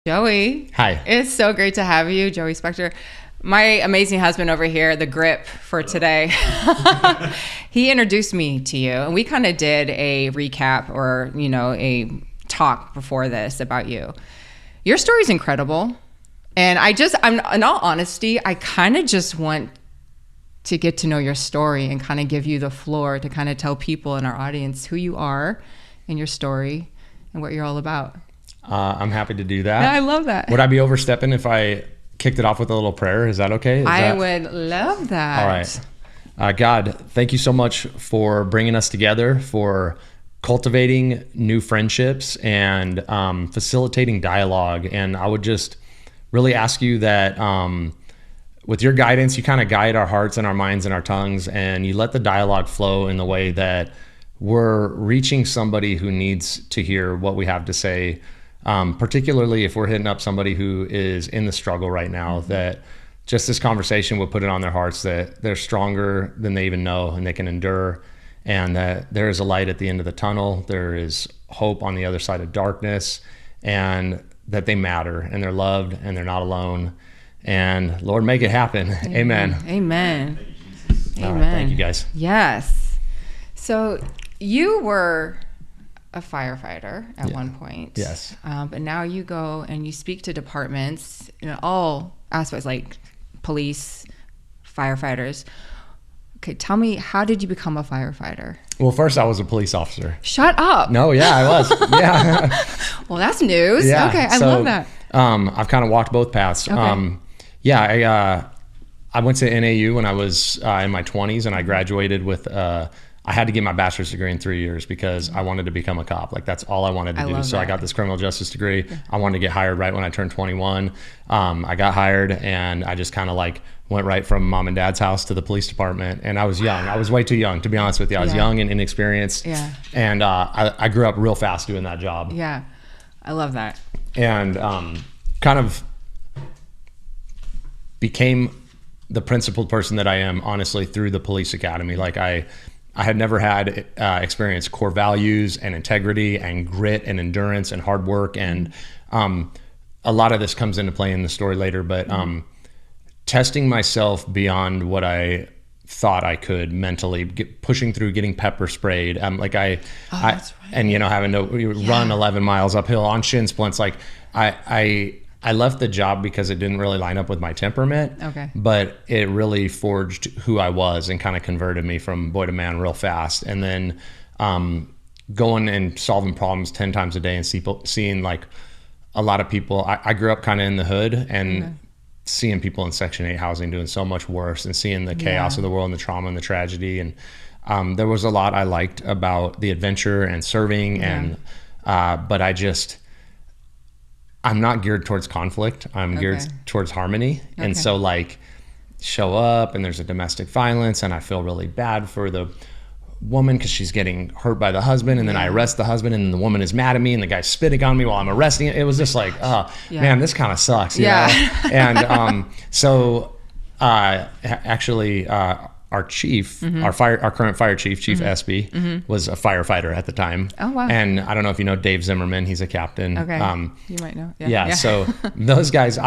Joey. Hi. It's so great to have you, Joey Spector. My amazing husband over here, the grip for today. He introduced me to you, and we kind of did a recap or, a talk before this about you. Your story's incredible. And I'm in all honesty, I kind of just want to get to know your story and kind of give you the floor to kind of tell people in our audience who you are and your story and what you're all about. I'm happy to do that. Yeah, I love that. Would I be overstepping if I kicked it off with a little prayer? Is that okay? I would love that. All right. God, thank you so much for bringing us together, for cultivating new friendships and facilitating dialogue. And I would just really ask you that with your guidance, you kind of guide our hearts and our minds and our tongues, and you let the dialogue flow in the way that we're reaching somebody who needs to hear what we have to say. Particularly if we're hitting up somebody who is in the struggle right now, that just this conversation will put it on their hearts that they're stronger than they even know and they can endure, and that there is a light at the end of the tunnel. There is hope on the other side of darkness, and that they matter and they're loved and they're not alone. And Lord, make it happen. Amen. Amen. All right, thank you guys. Yes. So you were a firefighter at one point. Yes. But now you go and you speak to departments in all aspects, like police, firefighters. Okay, tell me, how did you become a firefighter? Well, first I was a police officer. Shut up. No, yeah, I was. Yeah. Well, that's news. Yeah. Okay, I love that. I've kind of walked both paths. Okay. I went to NAU when I was in my 20s, and I graduated with I had to get my bachelor's degree in 3 years because I wanted to become a cop. Like, that's all I wanted to do. So I got this criminal justice degree. I wanted to get hired right when I turned 21. I got hired, and I just kind of went right from mom and dad's house to the police department. And I was young. I was way too young, to be honest with you. I was young and inexperienced. Yeah. And I grew up real fast doing that job. Yeah. I love that. And kind of became the principled person that I am, honestly, through the police academy. Like, I had never had experienced core values and integrity and grit and endurance and hard work. And a lot of this comes into play in the story later, but testing myself beyond what I thought I could mentally, pushing through, getting pepper sprayed. That's right. And, having to run 11 miles uphill on shin splints. Like, I left the job because it didn't really line up with my temperament. Okay. But it really forged who I was and kind of converted me from boy to man real fast. And then going and solving problems 10 times a day and seeing a lot of people. I grew up kind of in the hood, and seeing people in Section 8 housing doing so much worse, and seeing the chaos of the world and the trauma and the tragedy. And there was a lot I liked about the adventure and serving. And but I'm not geared towards conflict. I'm geared towards harmony. Okay. And so show up and there's a domestic violence, and I feel really bad for the woman because she's getting hurt by the husband, and then I arrest the husband, and the woman is mad at me, and the guy's spitting on me while I'm arresting it. It was just man, this kind of sucks. You know? And actually our chief, our current fire chief, Chief Espy, was a firefighter at the time. Oh, wow. And I don't know if you know Dave Zimmerman, he's a captain. Okay. You might know. Yeah. So those guys,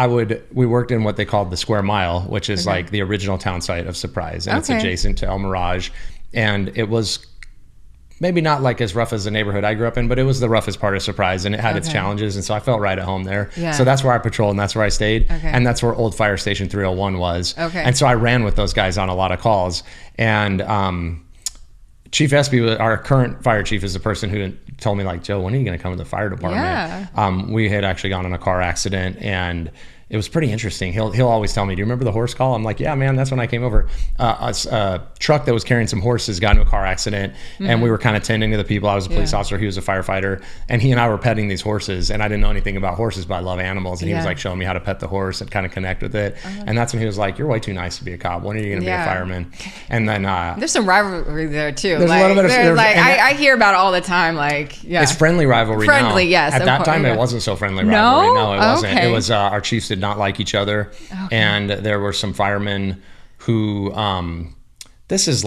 we worked in what they called the Square Mile, which is the original town site of Surprise. And it's adjacent to El Mirage. And it was maybe not as rough as the neighborhood I grew up in, but it was the roughest part of Surprise, and it had its challenges. And so I felt right at home there. Yeah. So that's where I patrolled, and that's where I stayed. Okay. And that's where old Fire Station 301 was. Okay. And so I ran with those guys on a lot of calls. And Chief Espy, our current fire chief, is the person who told me, Joe, when are you going to come to the fire department? Yeah. We had actually gone in a car accident, and it was pretty interesting. He'll always tell me, do you remember the horse call? I'm like, yeah, man, that's when I came over. A truck that was carrying some horses got into a car accident, and we were kind of tending to the people. I was a police officer. He was a firefighter, and he and I were petting these horses, and I didn't know anything about horses, but I love animals. And he was showing me how to pet the horse and kind of connect with it. And that's when he was like, you're way too nice to be a cop. When are you going to be a fireman? And then there's some rivalry there too. There's a little bit of I hear about it all the time. It's friendly rivalry now. Friendly, yes. At that time, it wasn't so friendly rivalry. No, it wasn't. It was our chiefs did not like each other. And there were some firemen who, this is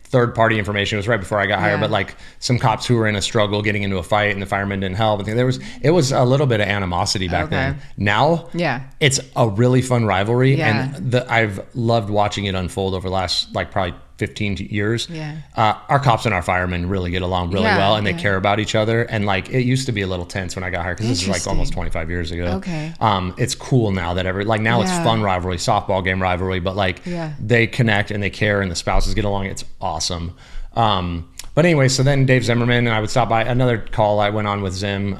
third party information. It was right before I got hired, but like some cops who were in a struggle getting into a fight and the firemen didn't help. It was a little bit of animosity back then. Now, it's a really fun rivalry, and I've loved watching it unfold over the last like probably 15 years. Our cops and our firemen really get along really well, and they care about each other. And like it used to be a little tense when I got hired because this is like almost 25 years ago. It's cool now that now it's fun rivalry, softball game rivalry, but like they connect and they care, and the spouses get along. It's awesome. But anyway, so then Dave Zimmerman and I would stop by. Another call I went on with Zim,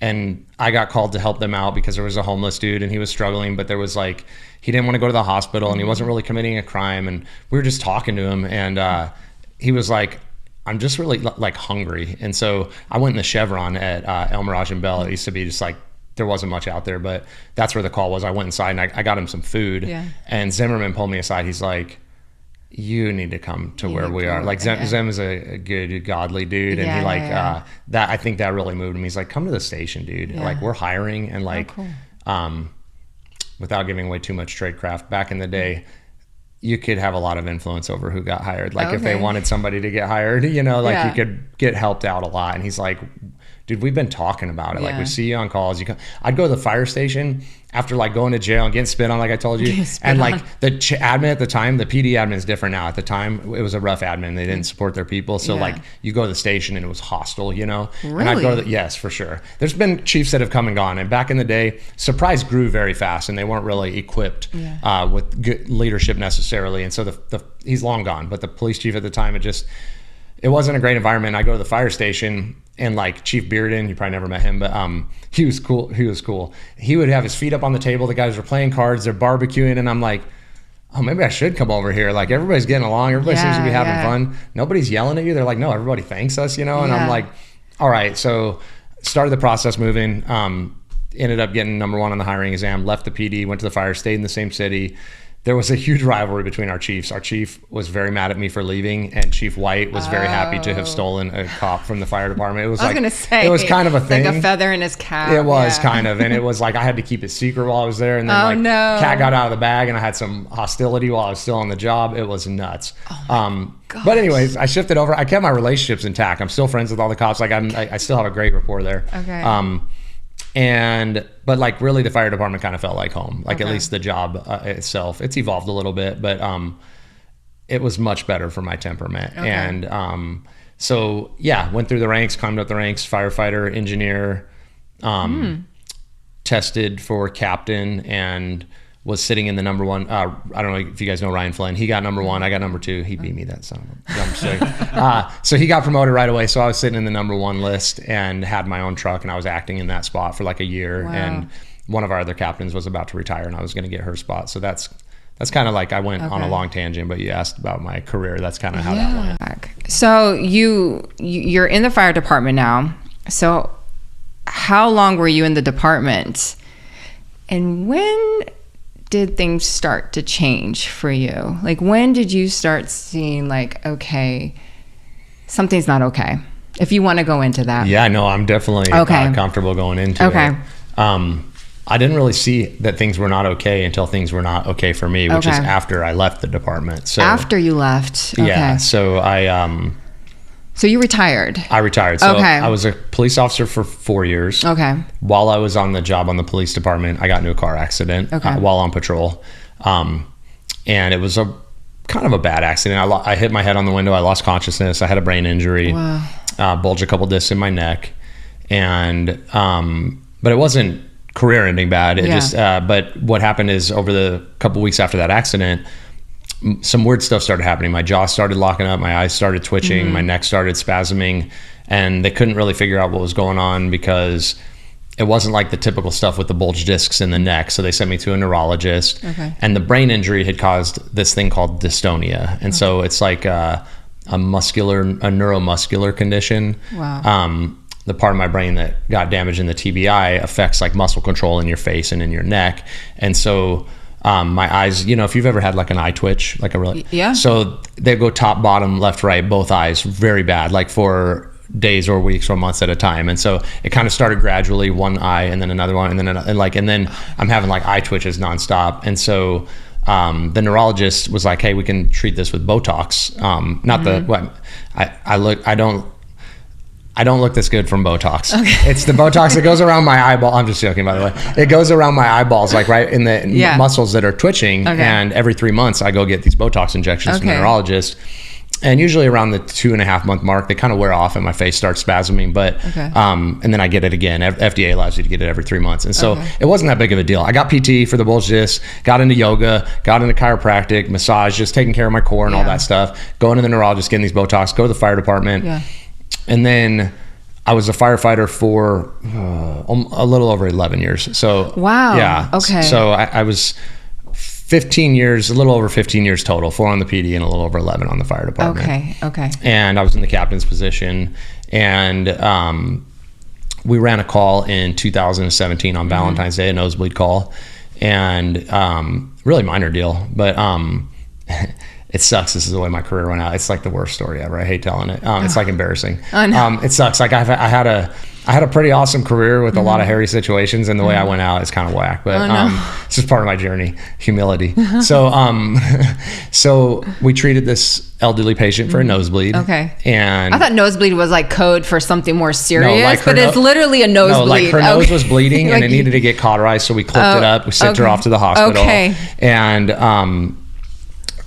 and I got called to help them out because there was a homeless dude and he was struggling, but there was like, he didn't want to go to the hospital and he wasn't really committing a crime. And we were just talking to him, and he was like, I'm just really like hungry. And so I went in the Chevron at El Mirage and Bell. It used to be just like, there wasn't much out there, but that's where the call was. I went inside and I got him some food, and Zimmerman pulled me aside. He's like, you need to come to where we are. Like Zim is a good, godly dude. And he like, that, I think that really moved him. He's like, come to the station, dude. Like we're hiring, and like, without giving away too much trade craft, back in the day, you could have a lot of influence over who got hired. Like if they wanted somebody to get hired, you know, like you could get helped out a lot. And he's like, dude, we've been talking about it. Like we see you on calls. I'd go to the fire station after like going to jail and getting spit on, like I told you. And like the admin at the time, the PD admin is different now. At the time, it was a rough admin. They didn't support their people. So like you go to the station and it was hostile, you know? Really? And I'd go to yes, for sure. There's been chiefs that have come and gone. And back in the day, Surprise grew very fast and they weren't really equipped with good leadership necessarily. And so he's long gone. But the police chief at the time, it wasn't a great environment. I go to the fire station, and like Chief Bearden, you probably never met him, but he was cool. He would have his feet up on the table. The guys were playing cards, they're barbecuing, and I'm like, oh, maybe I should come over here. Like everybody's getting along, everybody seems to be having fun. Nobody's yelling at you. They're like, no, everybody thanks us, you know? And I'm like, all right. So started the process moving, ended up getting number one on the hiring exam, left the PD, went to the fire, stayed in the same city. There was a huge rivalry between our chiefs. Our chief was very mad at me for leaving, and Chief White was very happy to have stolen a cop from the fire department. It was it was kind of a thing. Like a feather in his cap. It was kind of, and it was like I had to keep it secret while I was there. And then cat got out of the bag, and I had some hostility while I was still on the job. It was nuts. But anyways, I shifted over. I kept my relationships intact. I'm still friends with all the cops. Like I still have a great rapport there. But like really the fire department kind of felt like home, like at least the job itself. It's evolved a little bit, but it was much better for my temperament. And so went through the ranks, climbed up the ranks, firefighter, engineer, tested for captain, and was sitting in the number one. I don't know if you guys know Ryan Flynn. He got number one. I got number two. He beat me, that son of a dumb stick. So he got promoted right away. So I was sitting in the number one list and had my own truck, and I was acting in that spot for like a year. Wow. And one of our other captains was about to retire, and I was going to get her spot. So that's kind of like, I went on a long tangent, but you asked about my career. That's kind of how that went. So you're in the fire department now. So how long were you in the department? And when did things start to change for you? Like when did you start seeing like, okay, something's not okay? If you want to go into that. Yeah, no, I'm definitely comfortable going into it. I didn't really see that things were not okay until things were not okay for me, which is after I left the department. So after you left. Yeah. So so you retired? I retired. So I was a police officer for 4 years. While I was on the job on the police department, I got into a car accident while on patrol. And it was a kind of a bad accident. I hit my head on the window. I lost consciousness. I had a brain injury, bulged a couple discs in my neck. And, but it wasn't career ending bad. It just, but what happened is over the couple weeks after that accident, some weird stuff started happening. My jaw started locking up, my eyes started twitching, my neck started spasming, and they couldn't really figure out what was going on because it wasn't like the typical stuff with the bulged discs in the neck. So they sent me to a neurologist, and the brain injury had caused this thing called dystonia. And so it's like a neuromuscular condition. The part of my brain that got damaged in the TBI affects like muscle control in your face and in your neck. And so my eyes, you know, if you've ever had like an eye twitch, like a really, so they go top, bottom, left, right, both eyes, very bad, like for days or weeks or months at a time. And so it kind of started gradually, one eye and then another one, and then and then I'm having like eye twitches nonstop. And so the neurologist was like, hey, we can treat this with Botox. I don't look this good from Botox. Okay. It's the Botox that goes around my eyeball. I'm just joking, by the way. It goes around my eyeballs, like right in the muscles that are twitching. Okay. And every 3 months I go get these Botox injections from the neurologist. And usually around the 2.5 month mark, they kind of wear off and my face starts spasming. But and then I get it again. FDA allows you to get it every 3 months. And so it wasn't that big of a deal. I got PT for the bulges, got into yoga, got into chiropractic, massage, just taking care of my core and all that stuff. Going to the neurologist, getting these Botox, go to the fire department. Yeah. And then I was a firefighter for a little over 11 years. So wow. Yeah. Okay. So I was 15 years, a little over 15 years total, 4 on the PD and a little over 11 on the fire department. Okay. And I was in the captain's position. And we ran a call in 2017 on Valentine's Day, a nosebleed call. And really minor deal, but it sucks. This is the way my career went out. It's like the worst story ever. I hate telling it. It's like embarrassing. Oh, no. It sucks. Like I had a pretty awesome career with a lot of hairy situations, and the way I went out is kind of whack. But it's just part of my journey, humility. So so we treated this elderly patient for a nosebleed. Okay. And I thought nosebleed was like code for something more serious, but it's literally a nosebleed. No, like her nose was bleeding and it needed to get cauterized, so we clipped it up. We sent her off to the hospital. Okay. And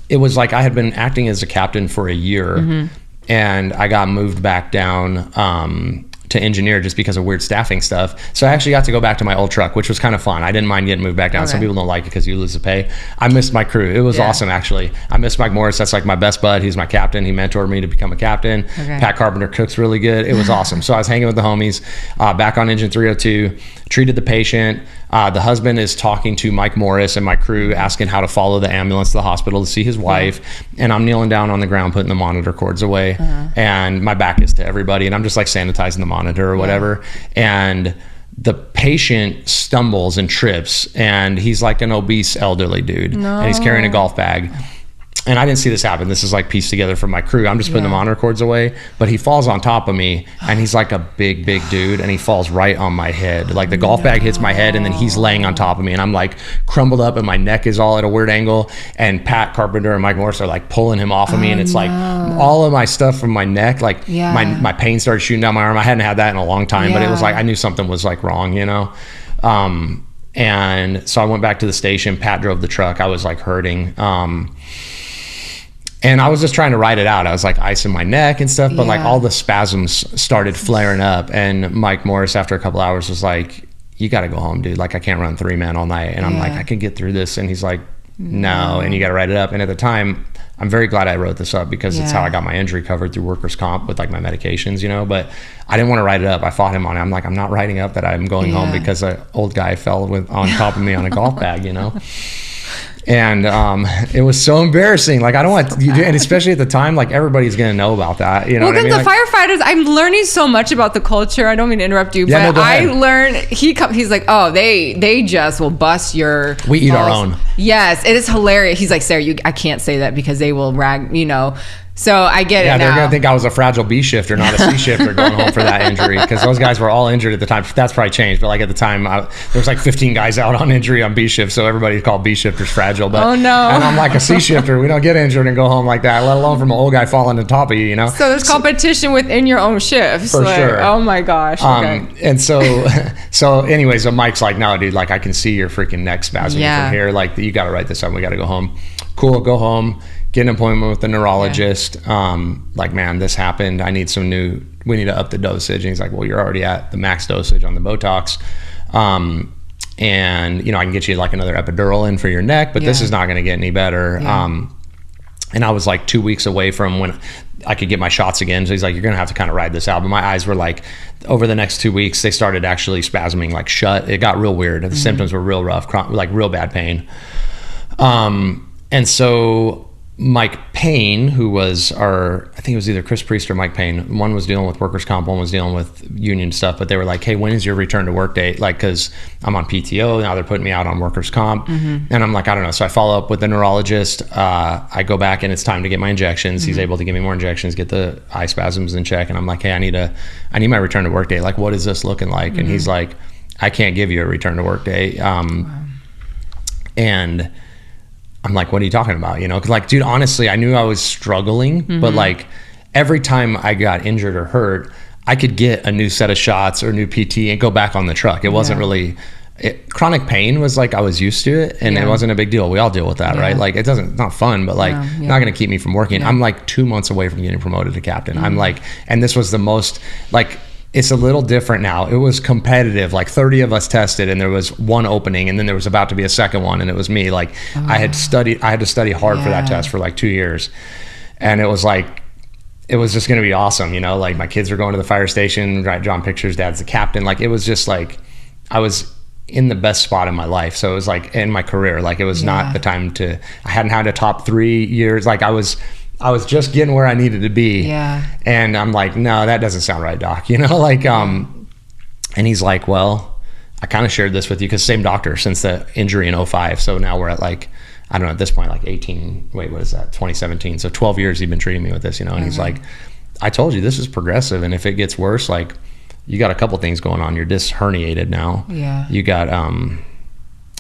it was like I had been acting as a captain for a year, and I got moved back down to engineer just because of weird staffing stuff. So I actually got to go back to my old truck, which was kind of fun. I didn't mind getting moved back down. Okay. Some people don't like it because you lose the pay. I missed my crew. It was awesome, actually. I missed Mike Morris. That's like my best bud. He's my captain. He mentored me to become a captain. Okay. Pat Carpenter cooks really good. It was awesome. So I was hanging with the homies back on Engine 302, treated the patient. The husband is talking to Mike Morris and my crew, asking how to follow the ambulance to the hospital to see his wife. And I'm kneeling down on the ground, putting the monitor cords away. And my back is to everybody. And I'm just like sanitizing the monitor or whatever. And the patient stumbles and trips, and he's like an obese elderly dude. And he's carrying a golf bag. And I didn't see this happen. This is like pieced together from my crew. I'm just putting the monitor cords away, but he falls on top of me, and he's like a big dude, and he falls right on my head. Like the golf bag hits my head, and then he's laying on top of me, and I'm like crumbled up, and my neck is all at a weird angle, and Pat Carpenter and Mike Morris are like pulling him off of me, and it's like all of my stuff from my neck, like my pain started shooting down my arm. I hadn't had that in a long time, but it was like I knew something was like wrong, you know? And so I went back to the station. Pat drove the truck. I was like hurting. And I was just trying to ride it out. I was like icing my neck and stuff, but like all the spasms started flaring up. And Mike Morris, after a couple hours, was like, you got to go home, dude. Like I can't run 3 men all night. And I'm like, I can get through this. And he's like, no, and you got to write it up. And at the time, I'm very glad I wrote this up because it's how I got my injury covered through workers' comp with like my medications, you know, but I didn't want to write it up. I fought him on it. I'm like, I'm not writing up that I'm going home because an old guy fell on top of me on a golf bag, you know? And it was so embarrassing. Like I don't want you, and especially at the time, like everybody's gonna know about that. You know, well, what I mean? The firefighters. I'm learning so much about the culture. I don't mean to interrupt you, but I learned. He's like, oh, they just will bust your. We eat our own. Yes, it is hilarious. He's like, Sarah, I can't say that because they will rag. You know. So I get it now. Yeah, they're going to think I was a fragile B shifter, not a C shifter going home for that injury, because those guys were all injured at the time. That's probably changed, but like at the time, there was like 15 guys out on injury on B shift, so everybody called B shifters fragile. But, and I'm like a C shifter. We don't get injured and go home like that, let alone from an old guy falling on top of you, you know? So there's competition within your own shifts. For sure. Oh my gosh. Okay. And so anyway, so Mike's like, no, dude, like I can see your freaking neck spasming from here. Like you got to write this up. We got to go home. Cool, go home. Get an appointment with the neurologist. Like, man, this happened. We need to up the dosage. And he's like, well, you're already at the max dosage on the Botox. And, you know, I can get you like another epidural in for your neck, but this is not going to get any better. And I was like 2 weeks away from when I could get my shots again. So he's like, you're going to have to kind of ride this out. But my eyes were like, over the next 2 weeks, they started actually spasming like shut. It got real weird. The symptoms were real rough, like real bad pain. And so Mike Payne, who was I think it was either Chris Priest or Mike Payne. One was dealing with workers' comp, one was dealing with union stuff, but they were like, hey, when is your return to work date? Like, cause I'm on PTO, now they're putting me out on workers' comp. And I'm like, I don't know. So I follow up with the neurologist. I go back and it's time to get my injections. He's able to give me more injections, get the eye spasms in check. And I'm like, hey, I need my return to work date. Like, what is this looking like? And he's like, I can't give you a return to work date. And I'm like, what are you talking about? You know, 'cause like, dude, honestly, I knew I was struggling, but like every time I got injured or hurt, I could get a new set of shots or new PT and go back on the truck. It wasn't really, chronic pain was like, I was used to it, and it wasn't a big deal. We all deal with that, right? Like, it's not fun, but like, not going to keep me from working. I'm like 2 months away from getting promoted to captain. I'm like, and this was the most, like, it's a little different now. It was competitive. Like 30 of us tested, and there was one opening, and then there was about to be a second one, and it was me. Like I had to study hard for that test for like 2 years, and it was like, it was just going to be awesome. You know, like my kids were going to the fire station, right? Drawing pictures. Dad's the captain. Like it was just like, I was in the best spot in my life. So it was like in my career, like it was not the time to, I hadn't had a top 3 years. Like I was just getting where I needed to be. Yeah. And I'm like, no, that doesn't sound right, doc. You know, like, and he's like, well, I kind of shared this with you because same doctor since the injury in 2005. So now we're at like, I don't know, at this point, like 2017. So 12 years he's been treating me with this, you know, and he's like, I told you this is progressive. And if it gets worse, like you got a couple things going on. You're disc herniated now. Yeah. You got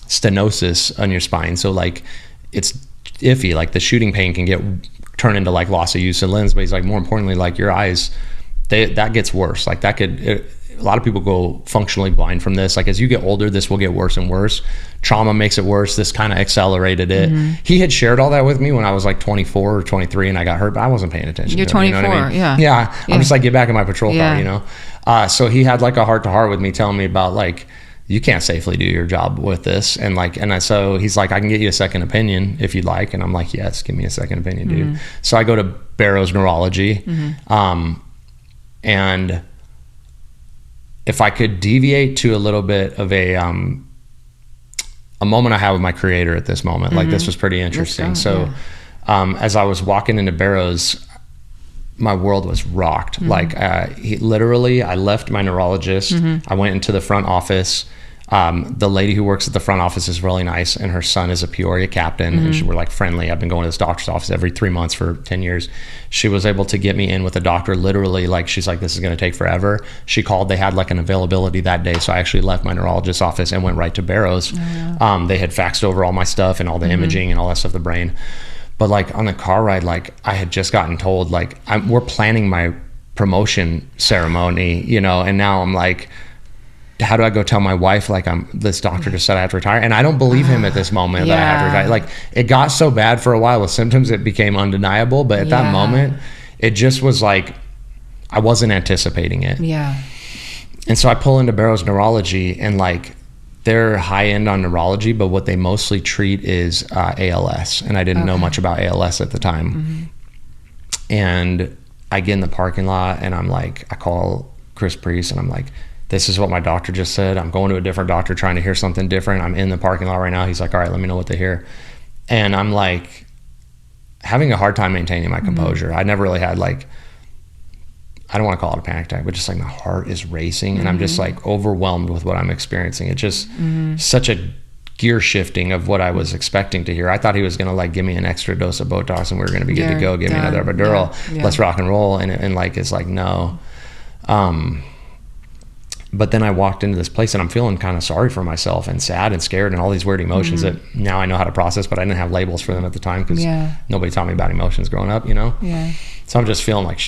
stenosis on your spine. So like it's iffy, like the shooting pain can turn into like loss of use of lens, but he's like, more importantly, like your eyes, that gets worse. Like that a lot of people go functionally blind from this. Like as you get older, this will get worse and worse. Trauma makes it worse. This kind of accelerated it. He had shared all that with me when I was like 24 or 23 and I got hurt, but I wasn't paying attention. You're 24, you know what I mean? Yeah. I'm just like, get back in my patrol car, you know? So he had like a heart to heart with me telling me about like, you can't safely do your job with this. And like, so he's like, I can get you a second opinion if you'd like. And I'm like, yes, give me a second opinion, dude. So I go to Barrows Neurology. And if I could deviate to a little bit of a moment I had with my creator at this moment, like this was pretty interesting. So as I was walking into Barrows, my world was rocked. Like I left my neurologist. I went into the front office. The lady who works at the front office is really nice, and her son is a Peoria captain, and we're like friendly. I've been going to this doctor's office every 3 months for 10 years. She was able to get me in with a doctor literally, like she's like, this is going to take forever. She called, they had like an availability that day, so I actually left my neurologist's office and went right to Barrows. They had faxed over all my stuff and all the imaging and all that stuff, the brain. But like on the car ride, like I had just gotten told, like we're planning my promotion ceremony, you know, and now I'm like, how do I go tell my wife, like this doctor just said I have to retire? And I don't believe him at this moment that I have to retire. Like it got so bad for a while with symptoms, it became undeniable. But at that moment, it just was like, I wasn't anticipating it. Yeah. And so I pull into Barrows Neurology, and like, they're high end on neurology, but what they mostly treat is ALS. And I didn't know much about ALS at the time. And I get in the parking lot, and I'm like, I call Chris Priest, and I'm like, this is what my doctor just said. I'm going to a different doctor trying to hear something different. I'm in the parking lot right now. He's like, all right, let me know what they hear. And I'm like having a hard time maintaining my composure. I never really had like, I don't want to call it a panic attack, but just like my heart is racing and I'm just like overwhelmed with what I'm experiencing. It's just such a gear shifting of what I was expecting to hear. I thought he was going to like give me an extra dose of Botox and we were going to be good to go, give me another epidural, let's rock and roll. And like, it's like, no. But then I walked into this place and I'm feeling kind of sorry for myself and sad and scared and all these weird emotions that now I know how to process, but I didn't have labels for them at the time because nobody taught me about emotions growing up, you know? Yeah. So I'm just feeling like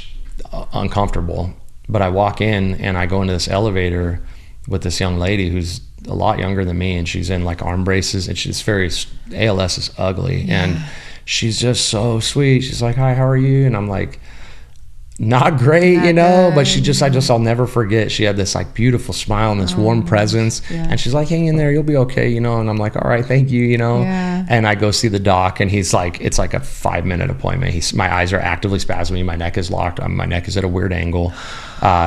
uncomfortable. But I walk in and I go into this elevator with this young lady who's a lot younger than me, and she's in like arm braces, and she's very, ALS is ugly. And she's just so sweet. She's like, hi, how are you? And I'm like, not great, you know, but I'll never forget. She had this like beautiful smile and this warm presence, and she's like, hang in there, you'll be okay, you know. And I'm like, all right, thank you, you know. And I go see the doc, and he's like, it's like a 5-minute appointment. My eyes are actively spasming, my neck is locked, my neck is at a weird angle.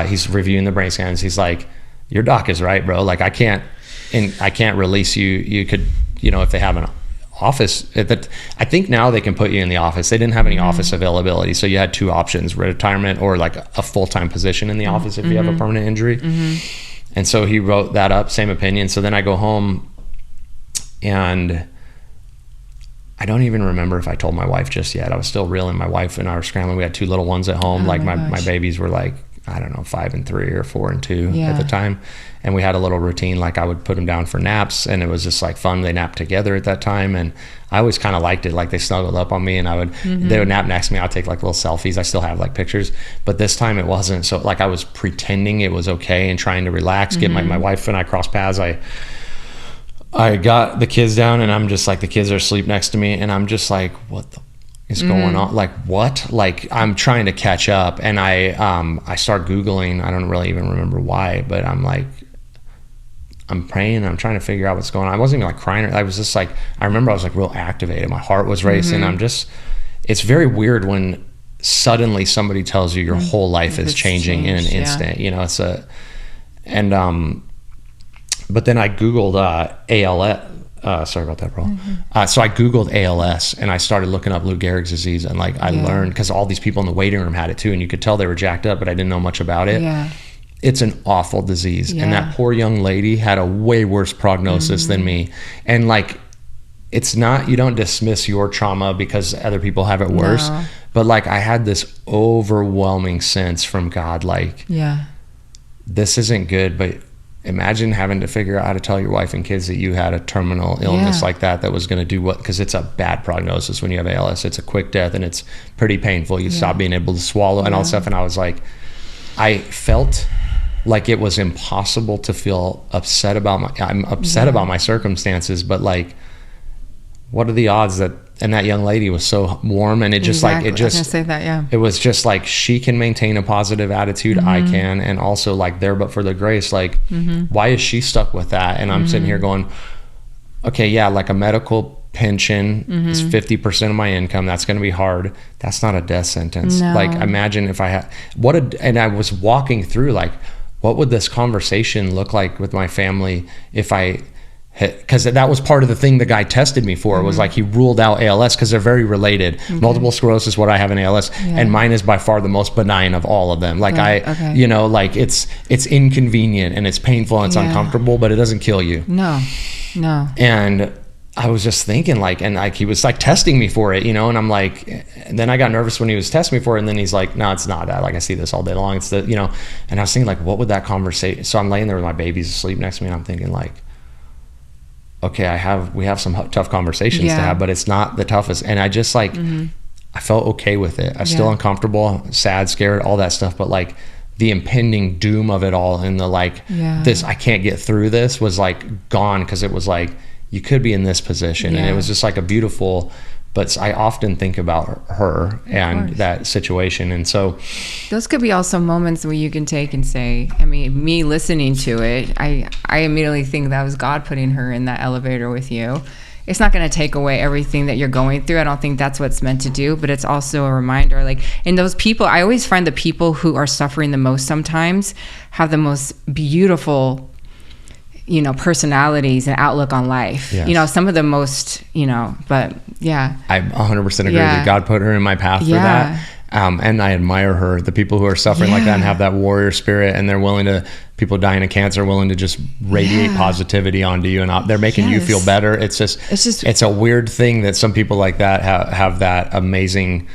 He's reviewing the brain scans. He's like, your doc is right, bro. Like I can't release you. You could, you know, if they have an office, I think now they can put you in the office. They didn't have any office availability, so you had two options: retirement or like a full-time position in the office if you have a permanent injury. And so he wrote that up, same opinion. So then I go home, and I don't even remember if I told my wife just yet. I was still reeling. My wife and I were scrambling. We had 2 little ones at home. My babies were like I don't know, 5 and 3 or 4 and 2 at the time. And we had a little routine, like I would put them down for naps, and it was just like fun. They napped together at that time, and I always kind of liked it. Like they snuggled up on me, and they would nap next to me. I'd take like little selfies. I still have like pictures, but this time it wasn't. So like I was pretending it was okay and trying to relax. Get my wife and I crossed paths. I got the kids down, and I'm just like, the kids are asleep next to me, and I'm just like, what the is going on? Like what? Like I'm trying to catch up, and I start Googling. I don't really even remember why, but I'm like, I'm praying, I'm trying to figure out what's going on. I wasn't even like crying. I was just like, I remember I was like real activated. My heart was racing. It's very weird when suddenly somebody tells you your whole life is changing in an instant. You know, but then I Googled ALS. Sorry about that, bro. So I Googled ALS, and I started looking up Lou Gehrig's disease, and like I learned, because all these people in the waiting room had it too, and you could tell they were jacked up, but I didn't know much about it. It's an awful disease. And that poor young lady had a way worse prognosis than me. And like, it's not, you don't dismiss your trauma because other people have it worse. No. But like, I had this overwhelming sense from God, like, this isn't good, but imagine having to figure out how to tell your wife and kids that you had a terminal illness like that was going to do what, because it's a bad prognosis when you have ALS. It's a quick death, and it's pretty painful. You stop being able to swallow and all that stuff. And I was like, I felt like it was impossible to feel upset about I'm upset about my circumstances, but like, what are the odds that, and that young lady was so warm, and it just like, it just, I was gonna say that, it was just like, she can maintain a positive attitude, I can, and also like there, but for the grace, like, why is she stuck with that? And I'm sitting here going, okay, like a medical pension is 50% of my income. That's going to be hard. That's not a death sentence. No. Like, imagine if I had, and I was walking through like, what would this conversation look like with my family if I had, because that was part of the thing the guy tested me for, was like, he ruled out ALS because they're very related. Multiple sclerosis, what I have in ALS, and mine is by far the most benign of all of them. Like you know, like it's inconvenient and it's painful and it's uncomfortable, but it doesn't kill you. No. And I was just thinking like, and like, he was like testing me for it, you know, and I'm like, and then I got nervous when he was testing me for it, and then he's like, no, it's not that. Like, I see this all day long. It's the, you know, and I was thinking like, what would that conversation, so I'm laying there with my babies asleep next to me, and I'm thinking like, okay, we have some tough conversations to have, but it's not the toughest. And I just like, I felt okay with it. I was still uncomfortable, sad, scared, all that stuff, but like the impending doom of it all, and the like, this, I can't get through this, was like gone, because it was like, you could be in this position. And it was just like a beautiful, but I often think about her and that situation. And so those could be also moments where you can take and say, I mean, me listening to it, I immediately think that was God putting her in that elevator with you. It's not going to take away everything that you're going through. I don't think that's what's meant to do, but it's also a reminder, like, and those people, I always find the people who are suffering the most sometimes have the most beautiful, you know, personalities and outlook on life. You know, some of the most, you know, but I 100% agree that God put her in my path for that. And I admire her, the people who are suffering like that and have that warrior spirit, and they're willing to, people dying of cancer, willing to just radiate positivity onto you, and they're making you feel better. It's just, it's a weird thing that some people like that have that amazing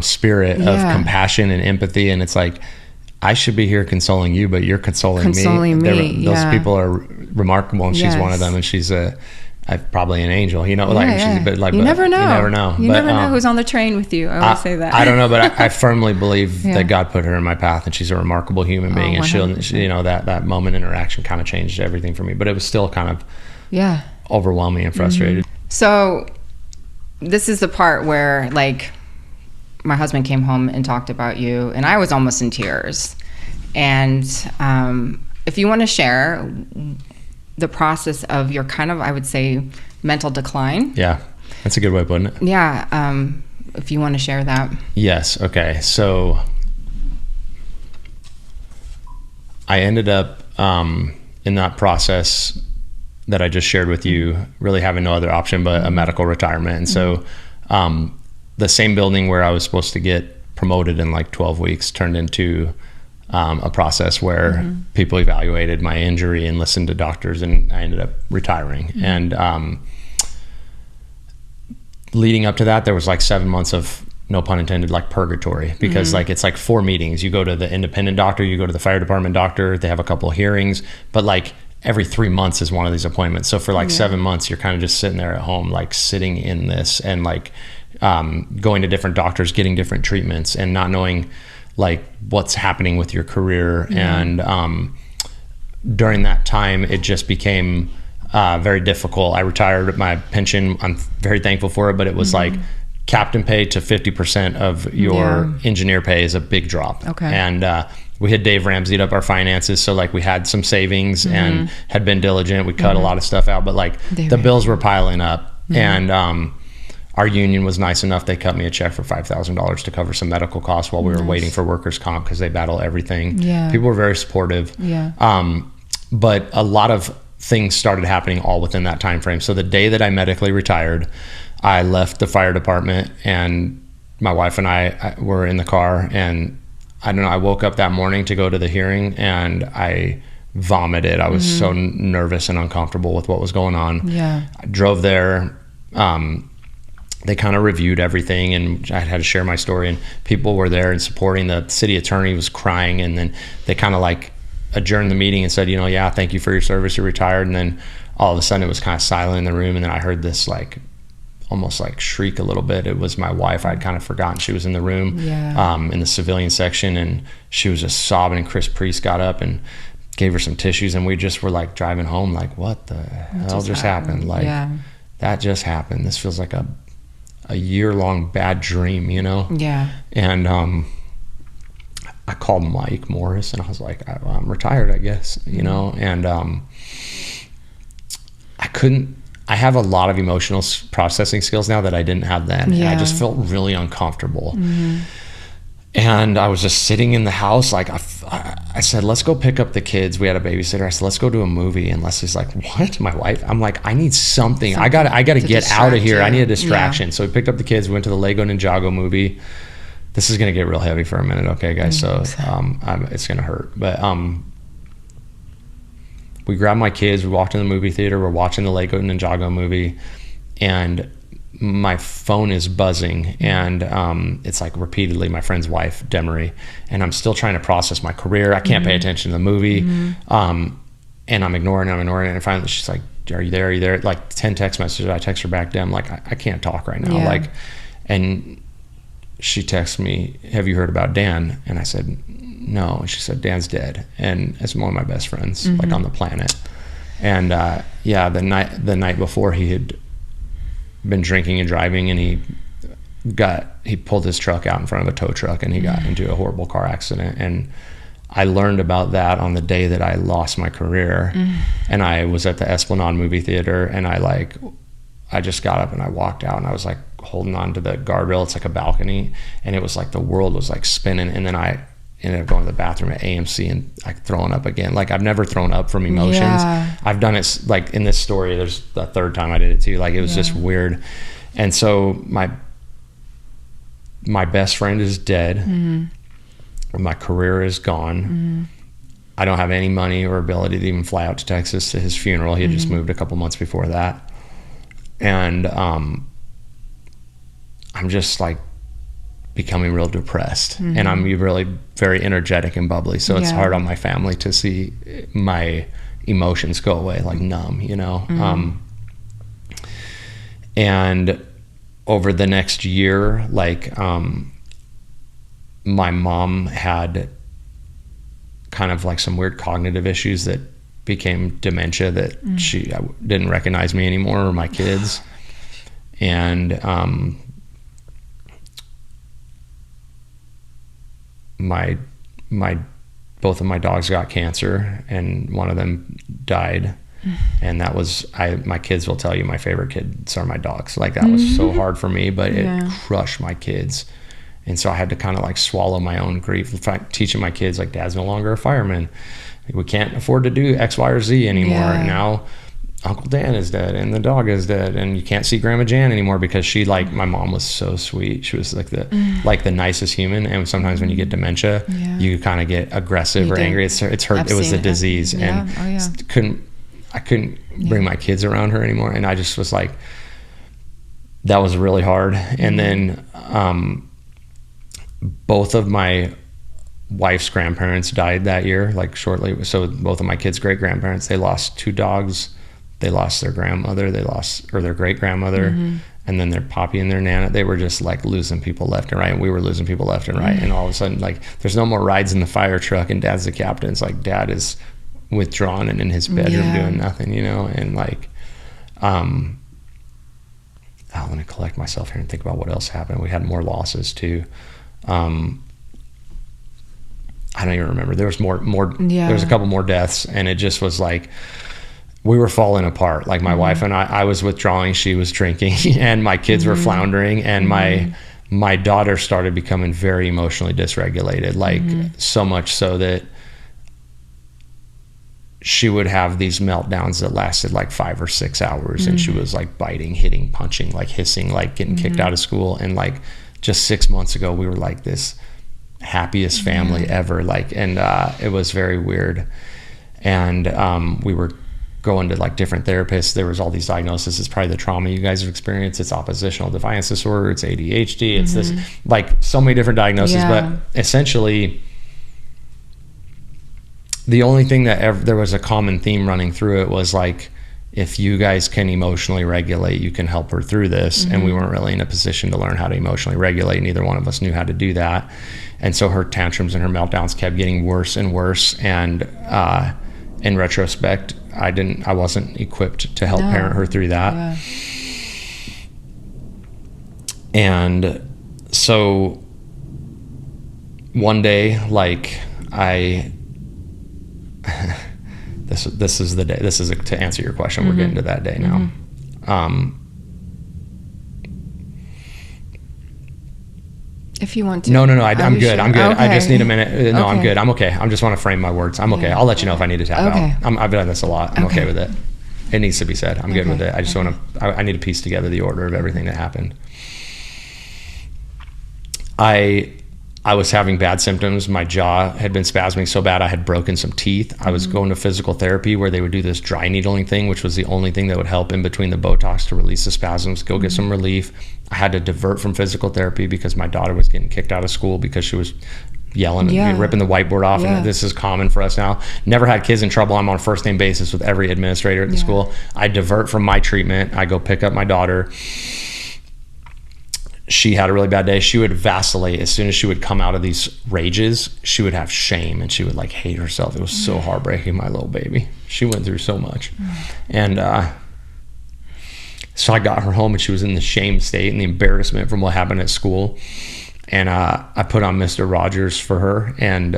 spirit of compassion and empathy. And it's like, I should be here consoling you, but you're consoling me. Those people are remarkable, and she's one of them, and she's probably an angel, you know, like, but like, you never know. You never know who's on the train with you. I always say that. I don't know, but I firmly believe that God put her in my path, and she's a remarkable human being. And she, you know, that moment interaction kind of changed everything for me, but it was still kind of overwhelming and frustrated. So this is the part where like, my husband came home and talked about you, and I was almost in tears. And if you want to share the process of your kind of, I would say, mental decline. Yeah, that's a good way of putting it. Yeah, if you want to share that. Yes, okay. So I ended up in that process that I just shared with you, really having no other option but a medical retirement. And so the same building where I was supposed to get promoted in like 12 weeks turned into a process where people evaluated my injury and listened to doctors, and I ended up retiring. And leading up to that, there was like 7 months of no pun intended, like purgatory, because like it's like 4 meetings. You go to the independent doctor, you go to the fire department doctor, they have a couple of hearings, but like every 3 months is one of these appointments. So for like 7 months, you're kind of just sitting there at home, like sitting in this and like going to different doctors, getting different treatments and not knowing like what's happening with your career. And during that time, it just became very difficult. I retired my pension. I'm very thankful for it, but it was like captain pay to 50% of your engineer pay is a big drop. Okay. And we had Dave Ramsey'd up our finances, so like we had some savings and had been diligent. We cut a lot of stuff out, but like the bills were piling up. And our union was nice enough. They cut me a check for $5,000 to cover some medical costs while we were waiting for workers' comp, because they battle everything. People were very supportive. But a lot of things started happening all within that time frame. So the day that I medically retired, I left the fire department, and my wife and I were in the car, and I don't know, I woke up that morning to go to the hearing and I vomited. I was so nervous and uncomfortable with what was going on. I drove there. They kind of reviewed everything, and I had to share my story, and people were there and supporting. The city attorney was crying, and then they kind of like adjourned the meeting and said, yeah, thank you for your service, you're retired. And then all of a sudden it was kind of silent in the room, and then I heard this like almost like shriek a little bit. It was my wife. I'd kind of forgotten she was in the room in the civilian section, and she was just sobbing, and Chris Priest got up and gave her some tissues, and we just were like driving home like, what the hell just happened? Like that just happened. This feels like a year-long bad dream, And I called Mike Morris, and I was like, I'm retired, I guess, and I have a lot of emotional processing skills now that I didn't have then. And I just felt really uncomfortable. And I was just sitting in the house, like I said, let's go pick up the kids. We had a babysitter. I said, let's go to a movie. And Leslie's like, what? My wife? I'm like, I need something. I got to get out of here. I need a distraction. So we picked up the kids. We went to the Lego Ninjago movie. This is going to get real heavy for a minute. Okay, guys. So it's going to hurt. But we grabbed my kids. We walked in the movie theater. We're watching the Lego Ninjago movie. And my phone is buzzing, and it's like repeatedly my friend's wife, Demery, and I'm still trying to process my career. I can't pay attention to the movie, and I'm ignoring it, and finally she's like, are you there? Like 10 text messages. I text her back, Dem, like, I can't talk right now. Like, and she texts me, have you heard about Dan? And I said, no. And she said, Dan's dead, and it's one of my best friends, like on the planet. And the night before, he had been drinking and driving, and he pulled his truck out in front of a tow truck, and he got into a horrible car accident. And I learned about that on the day that I lost my career. And I was at the Esplanade movie theater, and I just got up and I walked out, and I was like holding on to the guardrail. It's like a balcony, and it was like the world was like spinning. And then I ended up going to the bathroom at AMC and like throwing up again. Like I've never thrown up from emotions. I've done it like in this story, there's the third time I did it too. Like it was just weird. And so my best friend is dead. My career is gone. I don't have any money or ability to even fly out to Texas to his funeral. He had just moved a couple months before that. And I'm just like becoming real depressed, and I'm really very energetic and bubbly, so it's hard on my family to see my emotions go away, like numb, and over the next year, like my mom had kind of like some weird cognitive issues that became dementia, that she didn't recognize me anymore or my kids. And both of my dogs got cancer, and one of them died. And that was, my kids will tell you, my favorite kids are my dogs. Like that was so hard for me, but it crushed my kids. And so I had to kind of like swallow my own grief. In fact, teaching my kids, like, Dad's no longer a fireman. We can't afford to do X, Y, or Z anymore. And now Uncle Dan is dead, and the dog is dead, and you can't see Grandma Jan anymore, because she, like, my mom was so sweet. She was like the nicest human. And sometimes when you get dementia, you kind of get aggressive or angry. It's hurt. It was a disease, and I couldn't bring my kids around her anymore. And I just was like, that was really hard. And then both of my wife's grandparents died that year, like shortly. So both of my kids' great grandparents, they lost 2 dogs. They lost their grandmother. Their great grandmother, and then their poppy and their nana. They were just like losing people left and right, and we were losing people left and right. And all of a sudden, like, there's no more rides in the fire truck, and Dad's the captain. It's like Dad is withdrawn and in his bedroom doing nothing, you know. And like, let me collect myself here and think about what else happened. We had more losses too. I don't even remember. There was more. There was a couple more deaths, and it just was like we were falling apart. Like my wife and I was withdrawing, she was drinking, and my kids were floundering, and my daughter started becoming very emotionally dysregulated. Like so much so that she would have these meltdowns that lasted like 5 or 6 hours, and she was like biting, hitting, punching, like hissing, like getting kicked out of school. And like just 6 months ago, we were like this happiest family ever, like, and it was very weird. And we were going to like different therapists. There was all these diagnoses. It's probably the trauma you guys have experienced. It's oppositional defiance disorder, it's ADHD, it's this, like, so many different diagnoses. But essentially the only thing that there was a common theme running through it was like, if you guys can emotionally regulate, you can help her through this. And we weren't really in a position to learn how to emotionally regulate. Neither one of us knew how to do that. And so her tantrums and her meltdowns kept getting worse and worse. And in retrospect, I wasn't equipped to help parent her through that. And so one day, like, this is the day. This is to answer your question. We're getting to that day now. If you want to. No. I'm good. Sure? I'm good. Okay. I just need a minute. No, I'm good. I'm okay. I just want to frame my words. I'm okay. I'll let you know if I need to tap out. I've done this a lot. I'm okay with it. It needs to be said. I'm good with it. I just want to. I need to piece together the order of everything that happened. I was having bad symptoms. My jaw had been spasming so bad I had broken some teeth. I was going to physical therapy where they would do this dry needling thing, which was the only thing that would help in between the Botox to release the spasms, go get some relief. I had to divert from physical therapy because my daughter was getting kicked out of school because she was yelling and ripping the whiteboard off. And this is common for us now. Never had kids in trouble. I'm on a first name basis with every administrator at the school. I divert from my treatment. I go pick up my daughter. She had a really bad day. She would vacillate. As soon as she would come out of these rages, she would have shame and she would like hate herself. It was so heartbreaking, my little baby. She went through so much. And so I got her home and she was in the shame state and the embarrassment from what happened at school. And I put on Mr. Rogers for her. And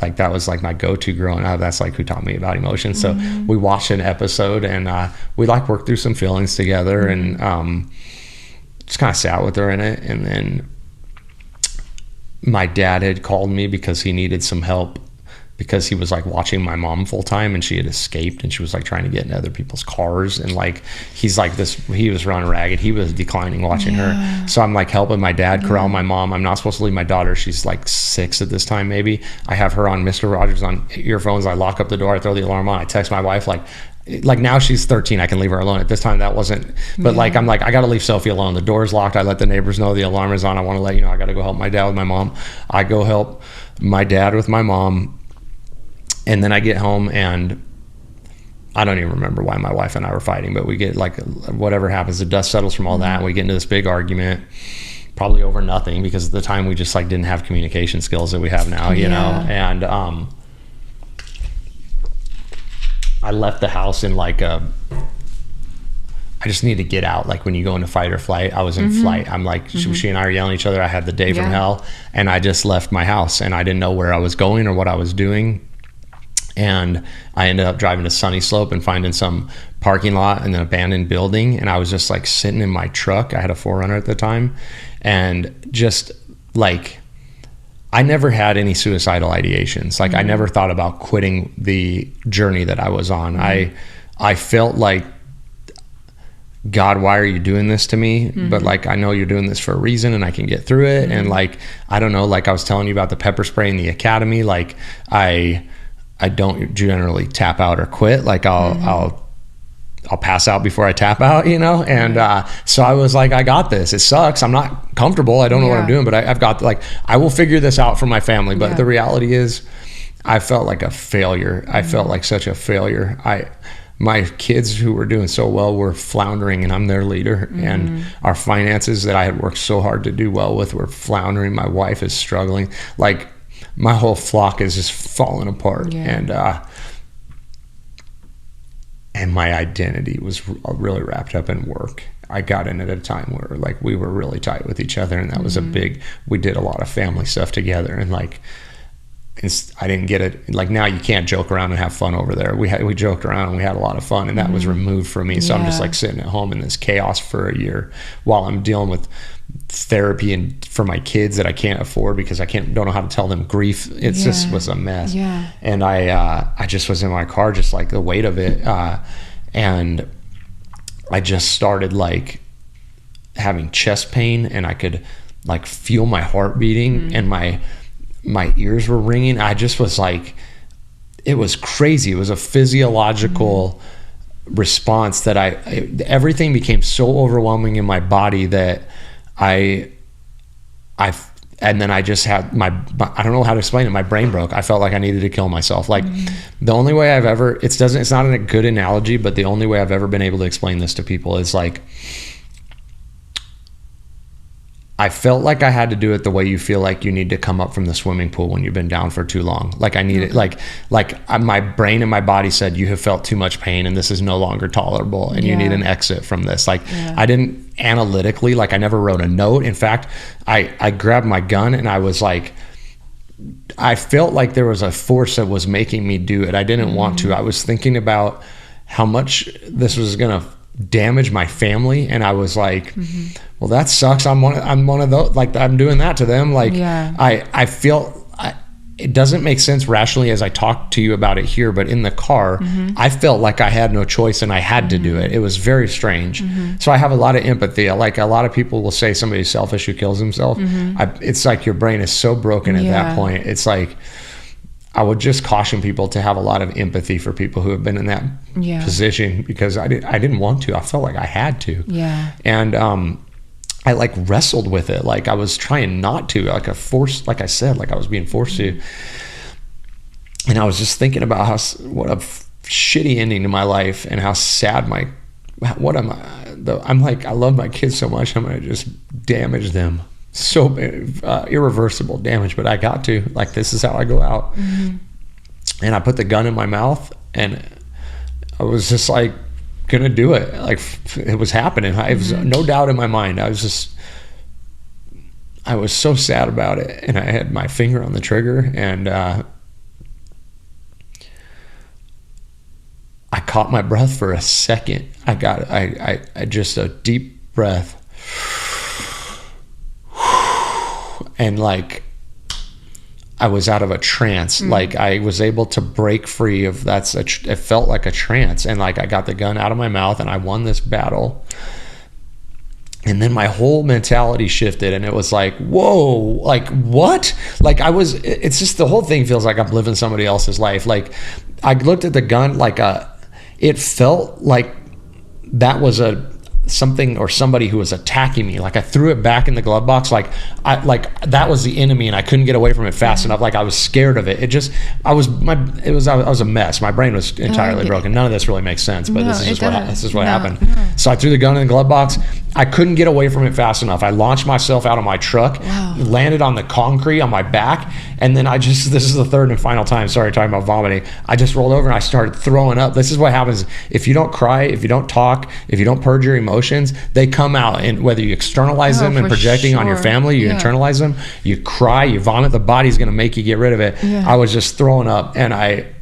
like that was like my go-to growing up. That's like who taught me about emotions. So we watched an episode and we like worked through some feelings together and just kind of sat with her in it. And then my dad had called me because he needed some help because he was like watching my mom full time and she had escaped and she was like trying to get into other people's cars. And like, he's like this, he was running ragged. He was declining watching her. So I'm like helping my dad corral my mom. I'm not supposed to leave my daughter. She's like 6 at this time, maybe. I have her on Mr. Rogers on earphones. I lock up the door. I throw the alarm on. I text my wife like now she's 13, I can leave her alone. At this time that wasn't, but like I'm like I gotta leave Sophie alone. The door's locked. I let the neighbors know the alarm is on. I want to let you know I gotta go help my dad with my mom. I go help my dad with my mom, and then I get home and I don't even remember why my wife and I were fighting, but we get like whatever happens, the dust settles from all that and we get into this big argument, probably over nothing, because at the time we just like didn't have communication skills that we have now, you know. And I left the house in like I just need to get out. Like when you go into fight or flight, I was in flight. I'm like, she and I are yelling at each other. I had the day from hell and I just left my house and I didn't know where I was going or what I was doing. And I ended up driving to Sunny Slope and finding some parking lot and an abandoned building. And I was just like sitting in my truck. I had a 4Runner at the time. And just like, I never had any suicidal ideations. Like I never thought about quitting the journey that I was on. I felt like, God, why are you doing this to me? But like, I know you're doing this for a reason and I can get through it. And like, I don't know, like I was telling you about the pepper spray in the academy. Like I don't generally tap out or quit. Like I'll I'll pass out before I tap out, you know? And so I was like, I got this. It sucks. I'm not comfortable. I don't know what I'm doing, but I've got, like, I will figure this out for my family. But the reality is, I felt like a failure. I felt like such a failure. My kids who were doing so well were floundering, and I'm their leader. And our finances that I had worked so hard to do well with were floundering. My wife is struggling. Like, my whole flock is just falling apart. And my identity was really wrapped up in work. I got in at a time where, like, we were really tight with each other, and that was we did a lot of family stuff together, and, like, I didn't get it. Like, now you can't joke around and have fun over there. We joked around and we had a lot of fun, and that was removed from me. So I'm just, like, sitting at home in this chaos for a year while I'm dealing with therapy and for my kids that I can't afford because I don't know how to tell them grief. It just was a mess. And I just was in my car, just, like, the weight of it. And I just started, like, having chest pain, and I could, like, feel my heart beating, and my ears were ringing. I just was like, it was crazy. It was a physiological response that everything became so overwhelming in my body that and then I just had I don't know how to explain it. My brain broke. I felt like I needed to kill myself. Like, the only way I've ever, it's not a good analogy, but the only way I've ever been able to explain this to people is, like, I felt like I had to do it the way you feel like you need to come up from the swimming pool when you've been down for too long. Like, I needed, my brain and my body said, you have felt too much pain and this is no longer tolerable, and you need an exit from this. Like, I didn't analytically, like, I never wrote a note. In fact, I grabbed my gun and I was like, I felt like there was a force that was making me do it. I didn't want to. I was thinking about how much this was going to damage my family, and I was like, well, that sucks. I'm one of those, like, I'm doing that to them. Like, I feel it doesn't make sense rationally as I talk to you about it here, but in the car, I felt like I had no choice and I had to do it. It was very strange. So I have a lot of empathy. Like, a lot of people will say somebody's selfish who kills himself. It's like your brain is so broken at that point. It's like, I would just caution people to have a lot of empathy for people who have been in that position, because I didn't want to. I felt like I had to. And I, like, wrestled with it. Like, I was trying not to, like, like I said, like, I was being forced to. And I was just thinking about what a shitty ending to my life, and how sad I'm like, I love my kids so much, I'm going to just damage them. So irreversible damage, but I got to, like, this is how I go out. And I put the gun in my mouth, and I was just, like, gonna do it. Like, it was happening. I was no doubt in my mind. I was so sad about it, and I had my finger on the trigger, and I caught my breath for a second. I just a deep breath. And, like, I was out of a trance. Like, I was able to break free of it felt like a trance. And, like, I got the gun out of my mouth and I won this battle. And then my whole mentality shifted, and it was like, whoa, like, what? Like, it's just, the whole thing feels like I'm living somebody else's life. Like, I looked at the gun, like, it felt like that was something or somebody who was attacking me. Like, I threw it back in the glove box, like that was the enemy, and I couldn't get away from it fast enough. Like, I was scared of it. I was a mess. My brain was entirely broken. None of this really makes sense, but this is what happened. So I threw the gun in the glove box. I couldn't get away from it fast enough. I launched myself out of my truck, landed on the concrete on my back, and then this is the third and final time, sorry, talking about vomiting, I just rolled over and I started throwing up. This is what happens if you don't cry, if you don't talk, if you don't purge your emotions, they come out. And whether you externalize them and projecting on your family, you internalize them, you cry, you vomit, the body's going to make you get rid of it. I was just throwing up, and I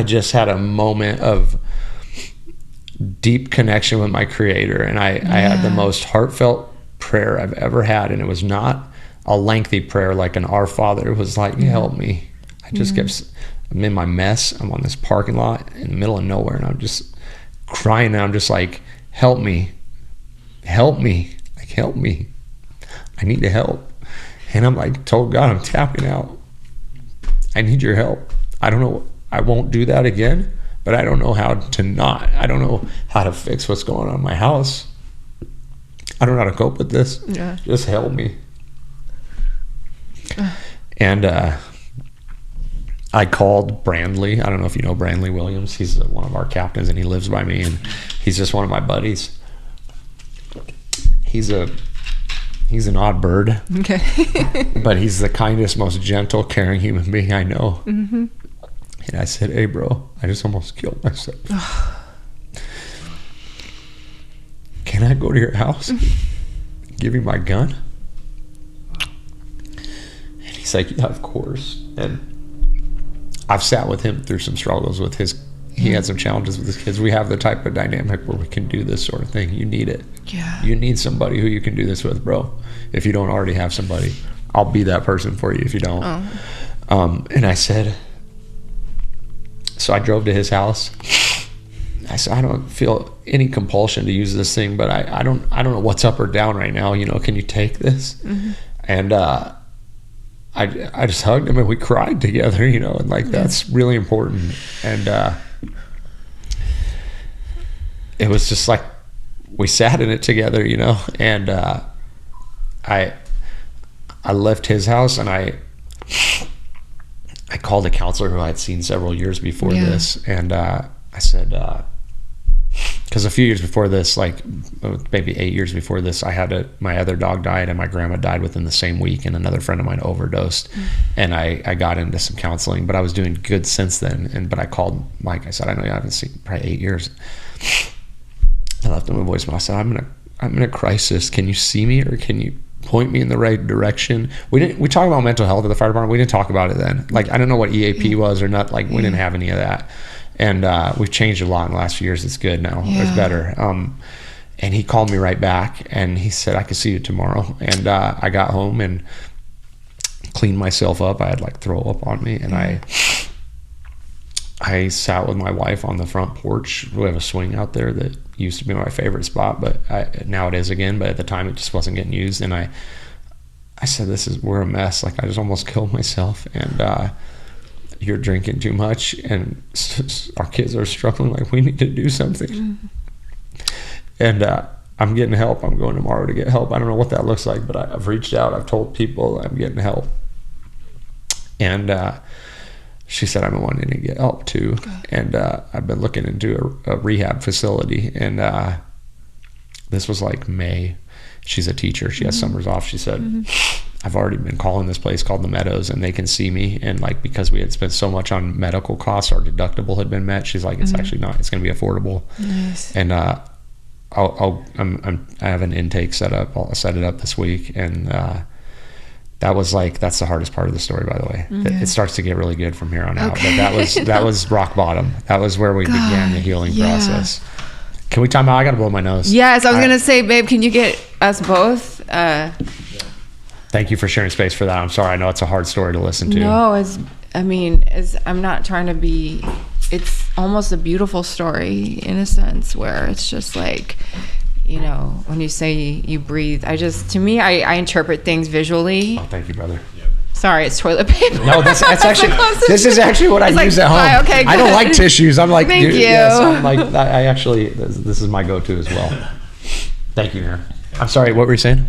just had a moment of deep connection with my Creator, and I had the most heartfelt prayer I've ever had, and it was not a lengthy prayer like an Our Father. It was like, help me. I just I'm in my mess. I'm on this parking lot in the middle of nowhere, and I'm just crying, and I'm just like, help me, like, help me. I need the help. And I'm like, told God, I'm tapping out. I need your help. I don't know. I won't do that again. but I don't know how to not. I don't know how to fix what's going on in my house. I don't know how to cope with this. Yeah. Just help me. And I called Brandley. I don't know if you know Brandley Williams. He's one of our captains, and he lives by me, and he's just one of my buddies. He's an odd bird. Okay. But he's the kindest, most gentle, caring human being I know. Mm-hmm. And I said, hey, bro, I just almost killed myself. Can I go to your house? Give you my gun? And he's like, yeah, of course. And I've sat with him through some struggles with his, he had some challenges with his kids. We have the type of dynamic where we can do this sort of thing. You need it. Yeah. You need somebody who you can do this with, bro. If you don't already have somebody, I'll be that person for you if you don't. And I said, so I drove to his house. I said, I don't feel any compulsion to use this thing, but I don't know what's up or down right now. You know, can you take this? Mm-hmm. And I just hugged him and we cried together, you know, and like that's really important. And it was just like we sat in it together, you know. And I left his house and I called a counselor who I had seen several years before this, and I said, because a few years before this, like maybe 8 years before this, I had my other dog died and my grandma died within the same week, and another friend of mine overdosed. And I got into some counseling, but I was doing good since then. But I called Mike. I said, I know you haven't seen probably 8 years. I left him a voicemail. I said, I'm in a crisis. Can you see me, or can you point me in the right direction? We talked about mental health at the fire department. We didn't talk about it then. Like, I don't know what EAP was or not. Like, we didn't have any of that. And we've changed a lot in the last few years. It's good now. It's better. And he called me right back and he said, I could see you tomorrow. And I got home and cleaned myself up. I had like throw up on me, and I sat with my wife on the front porch. We have a swing out there that used to be my favorite spot, but now it is again. But at the time, it just wasn't getting used. And I said, we're a mess. Like, I just almost killed myself. And you're drinking too much, and our kids are struggling. Like, we need to do something. And I'm getting help. I'm going tomorrow to get help. I don't know what that looks like, but I've reached out. I've told people I'm getting help. And she said, I'm wanting to get help too. And I've been looking into a rehab facility. And this was like May. She's a teacher. She has summers off. She said, I've already been calling this place called the Meadows, and they can see me. And like, because we had spent so much on medical costs, our deductible had been met. She's like, it's actually not. It's going to be affordable. Nice. And I have an intake set up. I'll set it up this week. And that's the hardest part of the story, by the way. It starts to get really good from here on out. But that was rock bottom. That was where we began the healing process. Can we time out? I got to blow my nose. Yes, I was going to say, babe, can you get us both? Thank you for sharing space for that. I'm sorry. I know it's a hard story to listen to. No, I'm not trying to be, it's almost a beautiful story in a sense, where it's just like, you know, when you say you breathe, to me, I interpret things visually. Oh, thank you, brother. Sorry, it's toilet paper. No, that's actually, this is actually what I use at home. Okay, I don't like tissues. I'm like, thank you. Yes, I'm like, I actually, this is my go-to as well. Thank you, Aaron. I'm sorry, what were you saying?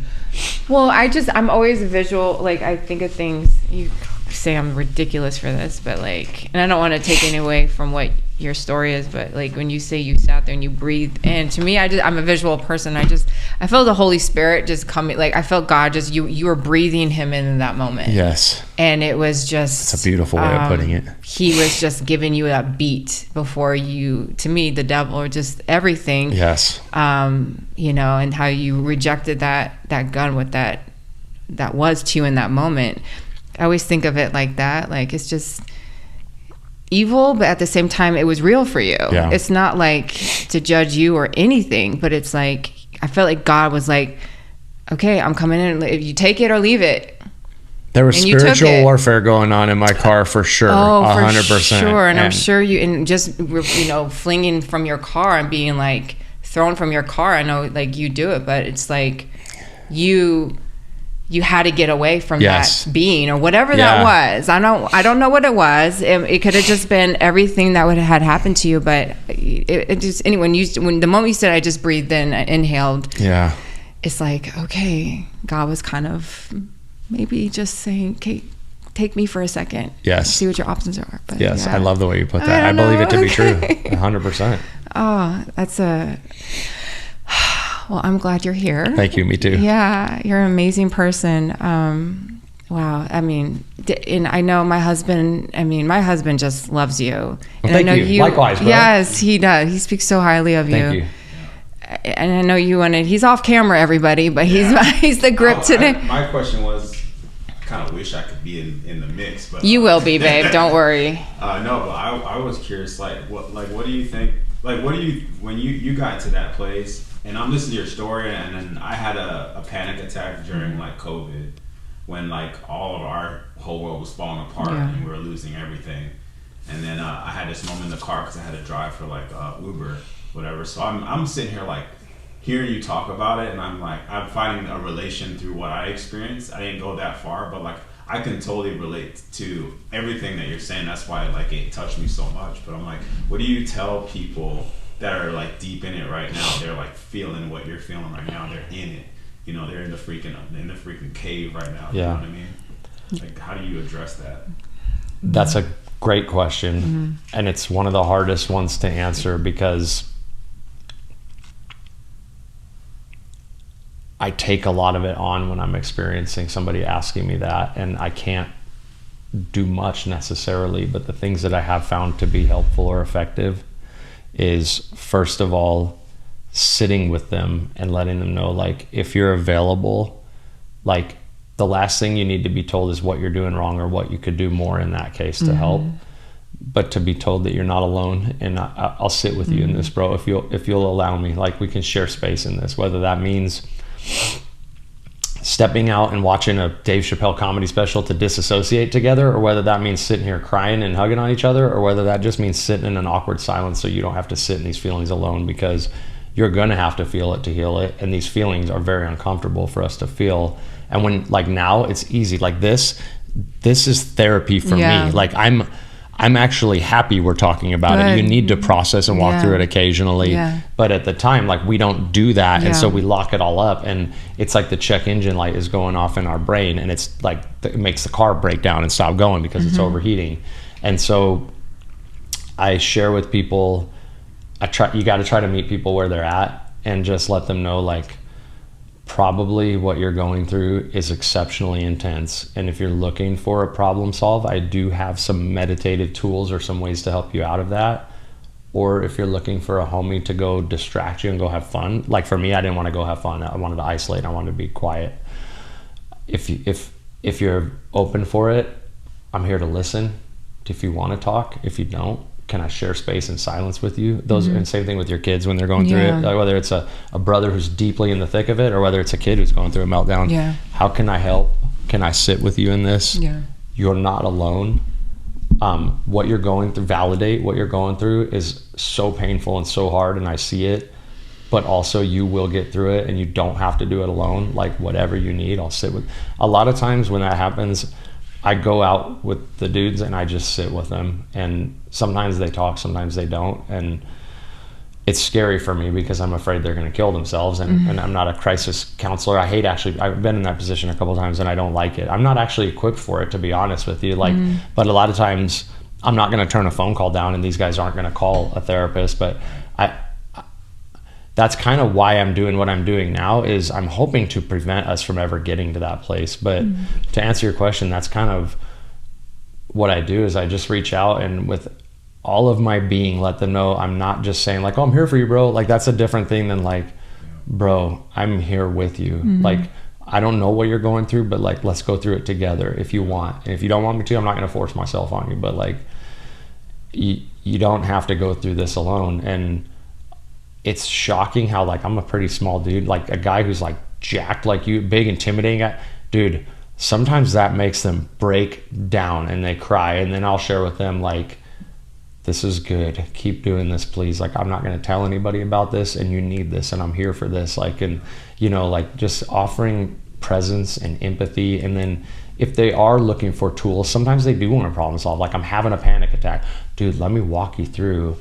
Well, I'm always a visual, like, I think of things, you say I'm ridiculous for this, but like, and I don't want to take any away from what your story is, but like, when you say you sat there and you breathed, and to me, I'm a visual person. I felt the Holy Spirit just coming, like, I felt God just, you were breathing him in that moment. Yes. And it was just, it's a beautiful way of putting it. He was just giving you that beat before you, to me, the devil, or just everything. Yes. You know, and how you rejected that gun with that was to you in that moment. I always think of it like that. Like, it's just evil, but at the same time, it was real for you. Yeah. It's not like to judge you or anything, but it's like, I felt like God was like, okay, I'm coming in. If you take it or leave it. There was spiritual warfare going on in my car for sure. Oh, 100%. For sure. And I'm sure and just, you know, flinging from your car and being like thrown from your car. I know, like, you do it, but it's like you you had to get away from that being or whatever that was. I don't know what it was. It could have just been everything that had happened to you, but it just, when the moment you said I just breathed in, I inhaled. Yeah. It's like, okay, God was kind of maybe just saying, okay, take me for a second. Yes. See what your options are. But yes. I love the way you put that. I believe it to be true. 100%. Oh, well, I'm glad you're here. Thank you. Me too. Yeah, you're an amazing person. Wow. I mean, and I know my husband just loves you. Well, and thank I know you. Likewise, bro. Yes, he does. He speaks so highly of you. Thank you. And I know you wanted, he's off camera, everybody, but he's the grip today. My question was, I kind of wish I could be in the mix, but you will be, babe. Don't worry. No, but I was curious, what do you think, when you got to that place? And I'm listening to your story, and then I had a panic attack during like COVID, when like all of our whole world was falling apart and we were losing everything. And then I had this moment in the car because I had to drive for like Uber, whatever. So I'm sitting here like hearing you talk about it, and I'm finding a relation through what I experienced. I didn't go that far, but like I can totally relate to everything that you're saying. That's why like it touched me so much. But I'm like, what do you tell people that are like deep in it right now? They're like feeling what you're feeling right now. They're in it. You know, they're in the freaking cave right now. You know what I mean? Like, how do you address that? That's a great question. And it's one of the hardest ones to answer, because I take a lot of it on when I'm experiencing somebody asking me that, and I can't do much necessarily, but the things that I have found to be helpful or effective is, first of all, sitting with them and letting them know, like, if you're available, like, the last thing you need to be told is what you're doing wrong or what you could do more in that case to help, but to be told that you're not alone, and I'll sit with you in this, bro, if you'll allow me. Like, we can share space in this, whether that means stepping out and watching a Dave Chappelle comedy special to disassociate together, or whether that means sitting here crying and hugging on each other, or whether that just means sitting in an awkward silence so you don't have to sit in these feelings alone, because you're gonna have to feel it to heal it, and these feelings are very uncomfortable for us to feel. And when, like, now it's easy, like this is therapy for me. Like, I'm actually happy we're talking about it. You need to process and walk through it occasionally. But at the time, like, we don't do that. And so we lock it all up, and it's like the check engine light is going off in our brain, and it's like, it makes the car break down and stop going because it's overheating. And so I share with people, you got to try to meet people where they're at and just let them know, like, probably what you're going through is exceptionally intense, and if you're looking for a problem solve, I do have some meditative tools or some ways to help you out of that. Or if you're looking for a homie to go distract you and go have fun, like for me, I didn't want to go have fun. I wanted to isolate. I wanted to be quiet. If you're open for it, I'm here to listen. If you want to talk, if you don't, can I share space and silence with you? Those, and same thing with your kids when they're going through it, like whether it's a brother who's deeply in the thick of it, or whether it's a kid who's going through a meltdown. How can I help? Can I sit with you in this? You're not alone. What you're going through, validate what you're going through is so painful and so hard, and I see it, but also you will get through it, and you don't have to do it alone. Like, whatever you need, I'll sit with. A lot of times when that happens, I go out with the dudes and I just sit with them, and sometimes they talk, sometimes they don't, and it's scary for me because I'm afraid they're going to kill themselves, and I'm not a crisis counselor. I've been in that position a couple of times and I don't like it. I'm not actually equipped for it, to be honest with you. Like, but a lot of times I'm not going to turn a phone call down, and these guys aren't going to call a therapist, but that's kind of why I'm doing what I'm doing now, is I'm hoping to prevent us from ever getting to that place. But to answer your question, that's kind of what I do, is I just reach out and with all of my being, let them know I'm not just saying like, oh, I'm here for you, bro. Like, that's a different thing than like, bro, I'm here with you. Like, I don't know what you're going through, but like, let's go through it together if you want. And if you don't want me to, I'm not going to force myself on you, but like, you don't have to go through this alone. And it's shocking how, like, I'm a pretty small dude, like a guy who's like jacked like you, big, intimidating guy, dude, sometimes that makes them break down and they cry, and then I'll share with them like, this is good, keep doing this, please. Like, I'm not going to tell anybody about this, and you need this, and I'm here for this. Like, and you know, like, just offering presence and empathy. And then if they are looking for tools, sometimes they do want to problem solve. Like, I'm having a panic attack. Dude, let me walk you through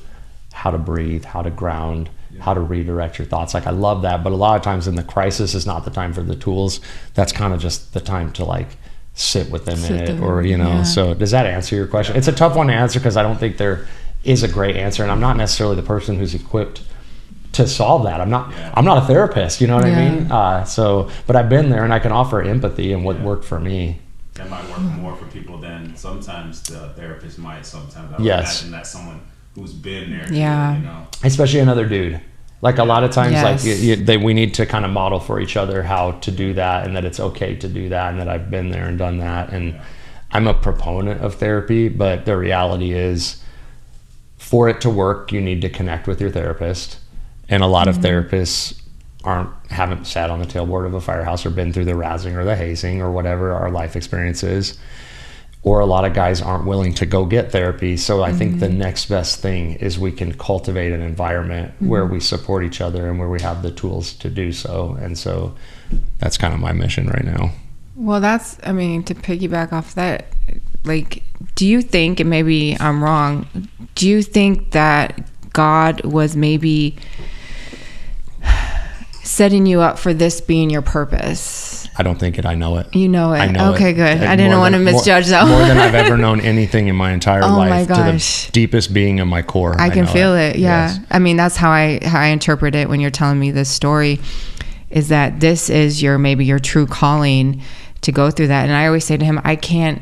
how to breathe, how to ground, how to redirect your thoughts. Like, I love that. But a lot of times in the crisis is not the time for the tools. That's kind of just the time to like sit with them in it, or, you know. So does that answer your question? It's a tough one to answer because I don't think there is a great answer, and I'm not necessarily the person who's equipped to solve that. I'm not a therapist, you know what I mean? But I've been there, and I can offer empathy and what worked for me. That might work more for people than sometimes the therapist might. Sometimes I would imagine that someone who's been there, you know, especially another dude. Like, a lot of times, like we need to kind of model for each other how to do that, and that it's okay to do that, and that I've been there and done that. And I'm a proponent of therapy, but the reality is, for it to work, you need to connect with your therapist. And a lot of therapists haven't sat on the tailboard of a firehouse or been through the razzing or the hazing or whatever our life experience is. Or a lot of guys aren't willing to go get therapy. So I think the next best thing is we can cultivate an environment where we support each other and where we have the tools to do so. And so that's kind of my mission right now. Well, that's, I mean, to piggyback off that, like, do you think, and maybe I'm wrong, do you think that God was maybe setting you up for this being your purpose? I don't think it. I know it. You know it. I know okay, it. Good. I didn't want to misjudge though. More than I've ever known anything in my entire life. My gosh. To the deepest being of my core. I can feel it. Yeah. Yes. I mean, that's how I interpret it when you're telling me this story, is that this is maybe your true calling to go through that. And I always say to him, I can't.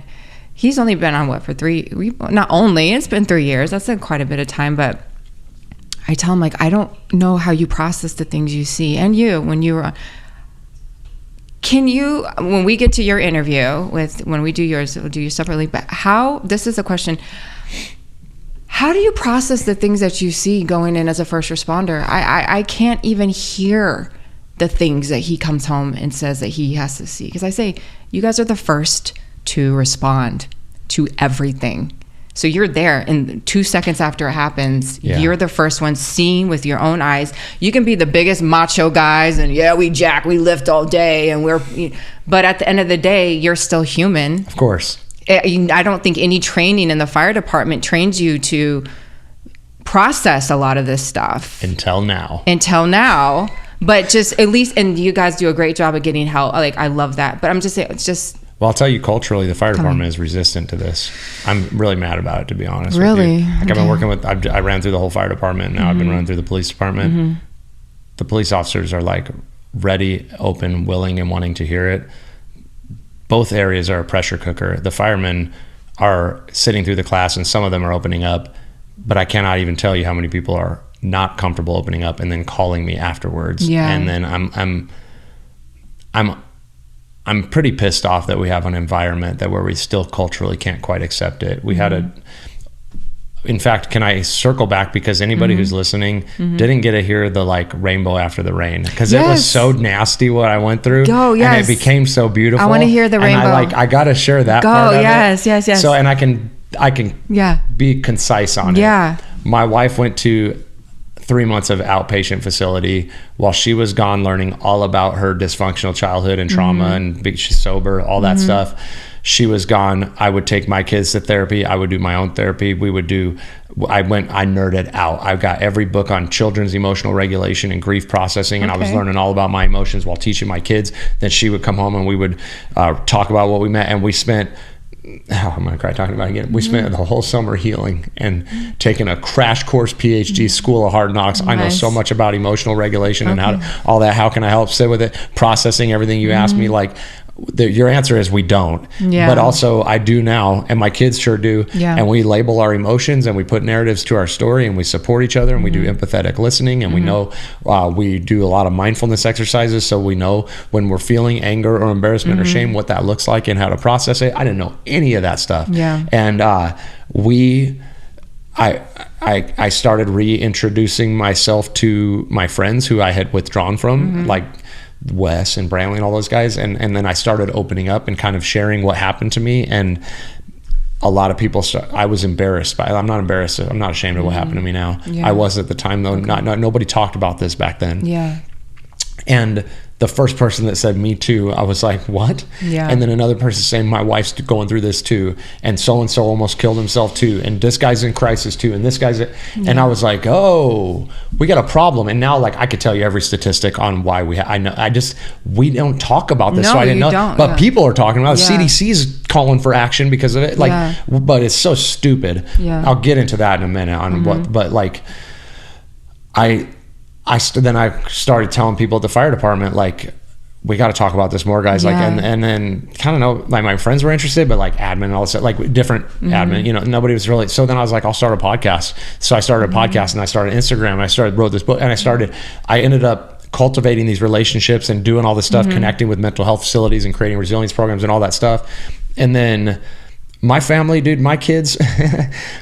He's only been on it's been 3 years. That's quite a bit of time, but I tell him, like, I don't know how you process the things you see. And when you were, when we get to your interview when we do yours, we'll do you separately, but this is a question, how do you process the things that you see going in as a first responder? I can't even hear the things that he comes home and says that he has to see. Because I say, you guys are the first to respond to everything. So you're there, and 2 seconds after it happens, you're the first one seeing with your own eyes. You can be the biggest macho guys, and we lift all day, and but at the end of the day, you're still human. Of course. I don't think any training in the fire department trains you to process a lot of this stuff. Until now. But just at least, and you guys do a great job of getting help. Like, I love that. But I'm just saying, it's just... Well, I'll tell you, culturally, the fire department is resistant to this. I'm really mad about it, to be honest. Really? With you. Like, I've been working with, I ran through the whole fire department. Now I've been running through the police department. The police officers are like ready, open, willing, and wanting to hear it. Both areas are a pressure cooker. The firemen are sitting through the class, and some of them are opening up, but I cannot even tell you how many people are not comfortable opening up and then calling me afterwards. Yeah. And then I'm pretty pissed off that we have an environment where we still culturally can't quite accept it. We had in fact, can I circle back, because anybody who's listening didn't get to hear the like rainbow after the rain, because it was so nasty what I went through. And it became so beautiful. I want to hear the rainbow. And I got to share that part of it. Yes. So, and I can be concise on it. My wife went to 3 months of outpatient facility while she was gone, learning all about her dysfunctional childhood and trauma, and she's sober, all that stuff. She was gone. I would take my kids to therapy. I would do my own therapy. I nerded out. I got every book on children's emotional regulation and grief processing, and I was learning all about my emotions while teaching my kids. Then she would come home and we would talk about what we met, and we spent I'm gonna cry talking about it again. We spent the whole summer healing and taking a crash course PhD School of Hard Knocks. Nice. I know so much about emotional regulation and all that. How can I help sit with it? Processing everything you asked me. Like, your answer is we don't. But also I do now, and my kids sure do. And we label our emotions, and we put narratives to our story, and we support each other, and we do empathetic listening, and we know we do a lot of mindfulness exercises, so we know when we're feeling anger or embarrassment or shame, what that looks like and how to process it. I didn't know any of that stuff. And I started reintroducing myself to my friends who I had withdrawn from, like Wes and Brantley and all those guys, and then I started opening up and kind of sharing what happened to me. And a lot of people I was embarrassed by it. I'm not embarrassed. I'm not ashamed of what happened to me now. I was at the time though. Nobody talked about this back then. And the first person that said me too, I was like, what? Yeah. And then another person saying my wife's going through this too, and so almost killed himself too, and this guy's in crisis too, and this guy's and I was like, oh, we got a problem. And now like I could tell you every statistic on why we don't talk about this. No, so I didn't know, but people are talking about it. Yeah. CDC's calling for action because of it. Like, but it's so stupid. Yeah. I'll get into that in a minute on what, but like then I started telling people at the fire department, like, we got to talk about this more, guys. Like, and then kind of know, like my friends were interested, but like admin and all this stuff, like different admin, you know, nobody was really. So then I was like, I'll start a podcast. So I started a podcast, and I started Instagram. And I wrote this book, and I ended up cultivating these relationships and doing all this stuff, connecting with mental health facilities and creating resilience programs and all that stuff. And then my family, dude, my kids,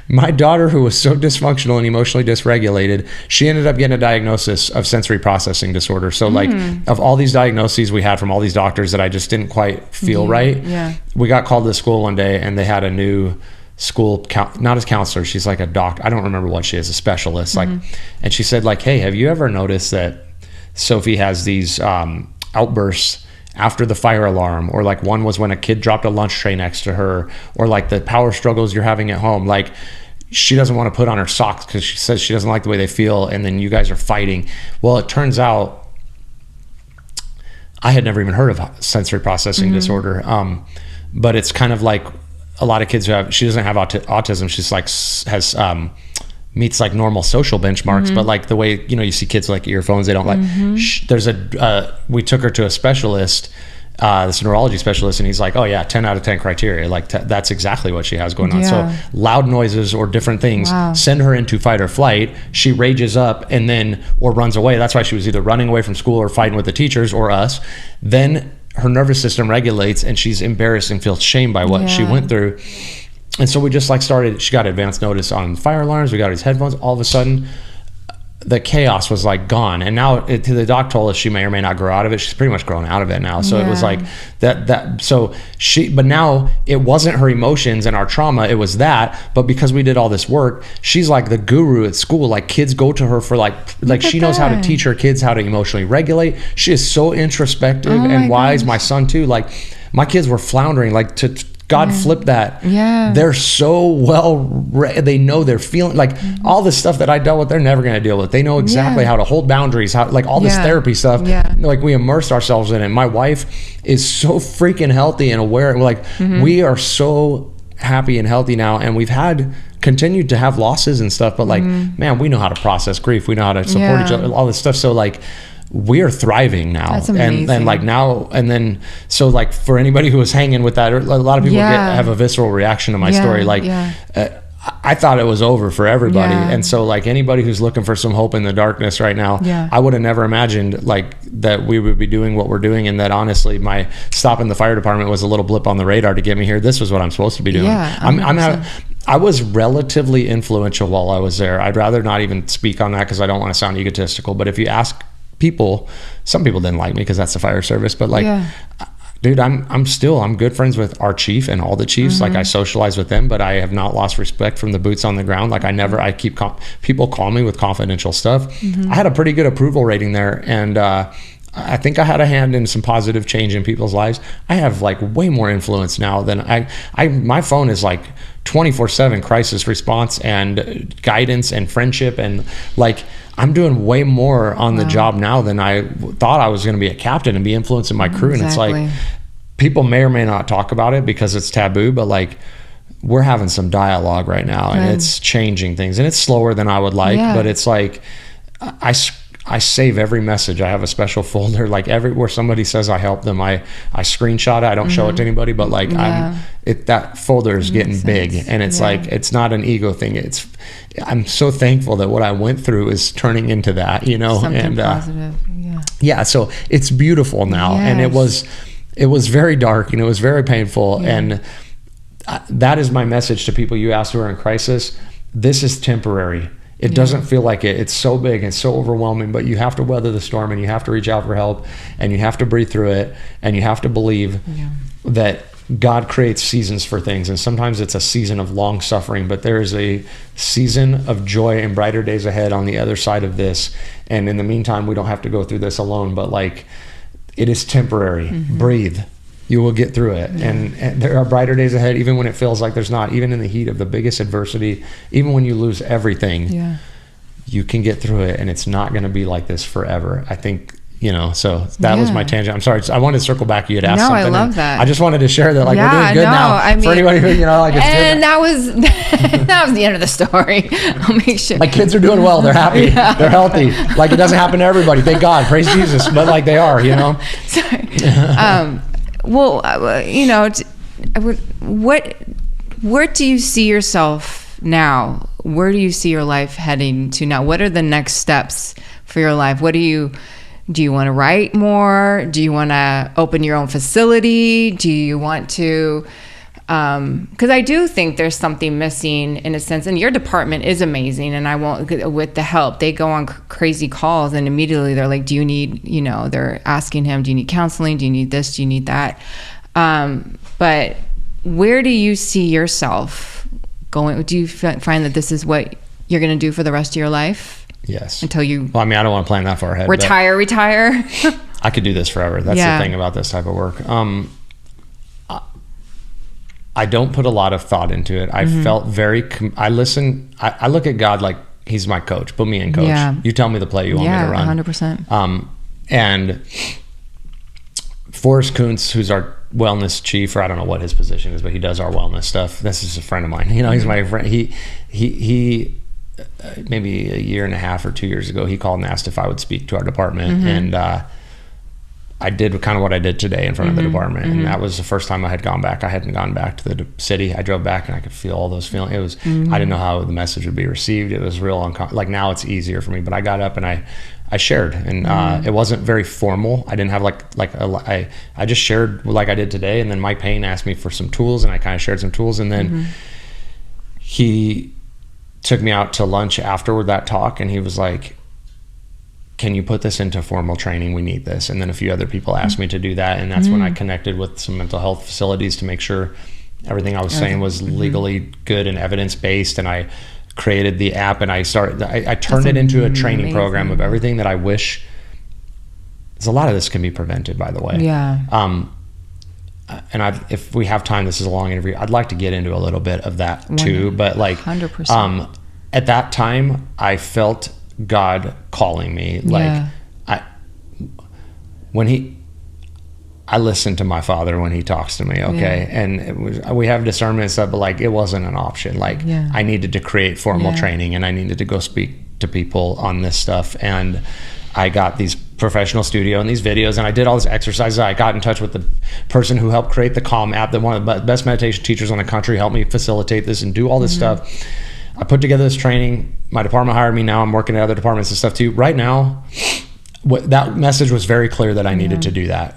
my daughter, who was so dysfunctional and emotionally dysregulated, she ended up getting a diagnosis of sensory processing disorder. So like of all these diagnoses we had from all these doctors that I just didn't quite feel right. Yeah. We got called to school one day, and they had a new school, not as counselor, she's like a doctor. I don't remember what she is, a specialist. Like, and she said like, hey, have you ever noticed that Sophie has these outbursts after the fire alarm, or like one was when a kid dropped a lunch tray next to her, or like the power struggles you're having at home, like she doesn't want to put on her socks because she says she doesn't like the way they feel, and then you guys are fighting. Well, it turns out I had never even heard of sensory processing disorder, but it's kind of like a lot of kids who have, she doesn't have autism, she's like has meets like normal social benchmarks, but like the way, you know, you see kids with like earphones, they don't like, there's we took her to a specialist, this neurology specialist, and he's like, oh yeah, 10 out of 10 criteria. Like that's exactly what she has going on. So loud noises or different things send her into fight or flight. She rages up and then, or runs away. That's why she was either running away from school or fighting with the teachers or us. Then her nervous system regulates, and she's embarrassed and feels shame by what she went through. And so we just like started, she got advance notice on fire alarms. We got these headphones. All of a sudden, the chaos was like gone. And now the doc told us she may or may not grow out of it. She's pretty much grown out of it now. So it was like but now it wasn't her emotions and our trauma. It was that. But because we did all this work, she's like the guru at school. Like kids go to her for like she knows how to teach her kids how to emotionally regulate. She is so introspective and wise. My son too. Like my kids were floundering, like God flipped that. Yeah. They're so they know they're feeling like all the stuff that I dealt with, they're never going to deal with. They know exactly how to hold boundaries, how like all this therapy stuff. Yeah. Like we immersed ourselves in it. My wife is so freaking healthy and aware. Like we are so happy and healthy now, and we've continued to have losses and stuff, but like, man, we know how to process grief. We know how to support each other, all this stuff. So like, we are thriving now. That's amazing. And like now, and then, so like for anybody who was hanging with that, a lot of people have a visceral reaction to my story. Like, I thought it was over for everybody. And so like anybody who's looking for some hope in the darkness right now, I would have never imagined like that we would be doing what we're doing, and that honestly my stop in the fire department was a little blip on the radar to get me here. This was what I'm supposed to be doing. I was relatively influential while I was there. I'd rather not even speak on that because I don't want to sound egotistical, but if you ask people, some people didn't like me because that's the fire service, but like dude, I'm good friends with our chief and all the chiefs. Like I socialize with them, but I have not lost respect from the boots on the ground. Like people call me with confidential stuff. I had a pretty good approval rating there, and I think I had a hand in some positive change in people's lives. I have like way more influence now than my phone is like 24/7 crisis response and guidance and friendship, and like I'm doing way more on the job now than I thought I was going to be a captain and be influencing my crew. And it's like, people may or may not talk about it because it's taboo, but like we're having some dialogue right now, and it's changing things, and it's slower than I would like, but it's like, I save every message. I have a special folder, like where somebody says I helped them, I screenshot it. I don't show it to anybody, but like that folder is getting big, and it's like, it's not an ego thing. I'm so thankful that what I went through is turning into that, you know, something positive. So it's beautiful now. And it was very dark, and it was very painful. And that is my message to people you ask who are in crisis. This is temporary. It doesn't feel like it. It's so big and so overwhelming, but you have to weather the storm, and you have to reach out for help, and you have to breathe through it, and you have to believe that God creates seasons for things. And sometimes it's a season of long suffering, but there is a season of joy and brighter days ahead on the other side of this. And in the meantime, we don't have to go through this alone, but like, it is temporary. Breathe. You will get through it. And there are brighter days ahead, even when it feels like there's not. Even in the heat of the biggest adversity, even when you lose everything, you can get through it, and it's not going to be like this forever. I think, so that was my tangent. I'm sorry. I wanted to circle back. You had asked something. No, I love that. I just wanted to share that, like, we're doing good now. I mean, for anybody who, like, it's and good. That was the end of the story. I'll make sure. Like, kids are doing well. They're happy. They're healthy. Like, it doesn't happen to everybody. Thank God. Praise Jesus. But, like, they are, Sorry. Well, where do you see yourself now? Where do you see your life heading to now? What are the next steps for your life? Do you want to write more? Do you want to open your own facility? Do you want to, because I do think there's something missing in a sense, and your department is amazing, and I won't, with the help, they go on crazy calls, and immediately they're like, do you need, they're asking him, do you need counseling? Do you need this? Do you need that? But where do you see yourself going? Do you find that this is what you're going to do for the rest of your life? Yes. Until you... Well, I mean, I don't want to plan that far ahead. Retire. I could do this forever. That's the thing about this type of work. I don't put a lot of thought into it. I felt I look at God like he's my coach. Put me in, coach. Yeah. You tell me the play you want me to run. 100%. And Forrest Kuntz, who's our wellness chief, or I don't know what his position is, but he does our wellness stuff. This is a friend of mine. He's my friend. He maybe a year and a half or 2 years ago, he called and asked if I would speak to our department. And I did kind of what I did today in front of the department. And that was the first time I had gone back. I hadn't gone back to the city. I drove back and I could feel all those feelings. It was, I didn't know how the message would be received. It was real like now it's easier for me, but I got up and I shared, and it wasn't very formal. I didn't have I just shared like I did today. And then Mike Payne asked me for some tools, and I kind of shared some tools. And then he took me out to lunch afterward that talk, and he was like, can you put this into formal training? We need this. And then a few other people asked me to do that. And that's when I connected with some mental health facilities to make sure everything I was saying was legally good and evidence-based. And I created the app, and I turned it into a training program of everything that I wish. There's a lot of this can be prevented, by the way. Yeah. And if we have time, this is a long interview, I'd like to get into a little bit of that too. But like 100%. At that time, I felt God calling me. Like I listen to my Father when he talks to me. Okay. And we have discernment and stuff, but like, it wasn't an option. Like I needed to create formal training, and I needed to go speak to people on this stuff. And I got these professional studio and these videos, and I did all these exercises. I got in touch with the person who helped create the Calm app, that one of the best meditation teachers on the country, helped me facilitate this and do all this stuff. I put together this training. My department hired me. Now I'm working at other departments and stuff too. Right now, that message was very clear that I needed to do that.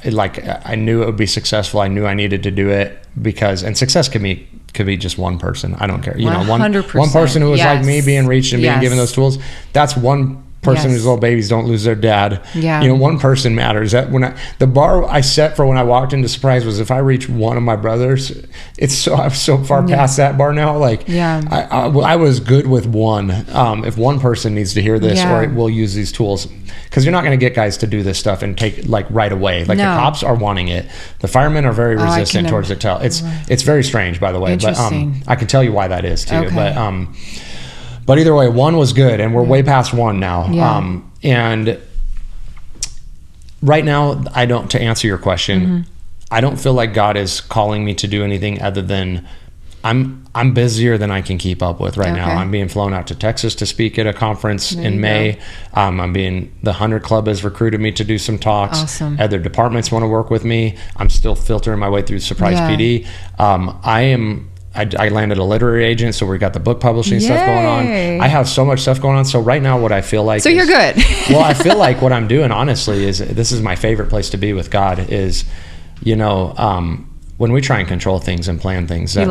I knew it would be successful. I knew I needed to do it and success could be just one person. I don't care. 100%. One person who was like me being reached and being given those tools. That's one person whose little babies don't lose their dad. One person matters. That the bar I set for when I walked into Surprise was, if I reach one of my brothers, I'm so far past that bar now. Like I was good with one. If one person needs to hear this, or we'll use these tools, because you're not going to get guys to do this stuff and take like right away. Like the cops are wanting it. The firemen are very resistant towards it. It's very strange, by the way. But I can tell you why that is too. Okay. But either way, one was good, and we're way past one now. And right now, to answer your question, I don't feel like God is calling me to do anything other than I'm busier than I can keep up with right now. I'm being flown out to Texas to speak at a conference in May. The 100 Club has recruited me to do some talks. Awesome. Other departments want to work with me. I'm still filtering my way through Surprise PD. I landed a literary agent, so we got the book publishing stuff going on. I have so much stuff going on. So right now, what I feel like you're good. Well, I feel like what I'm doing, honestly, is this is my favorite place to be with God. Is when we try and control things and plan things, he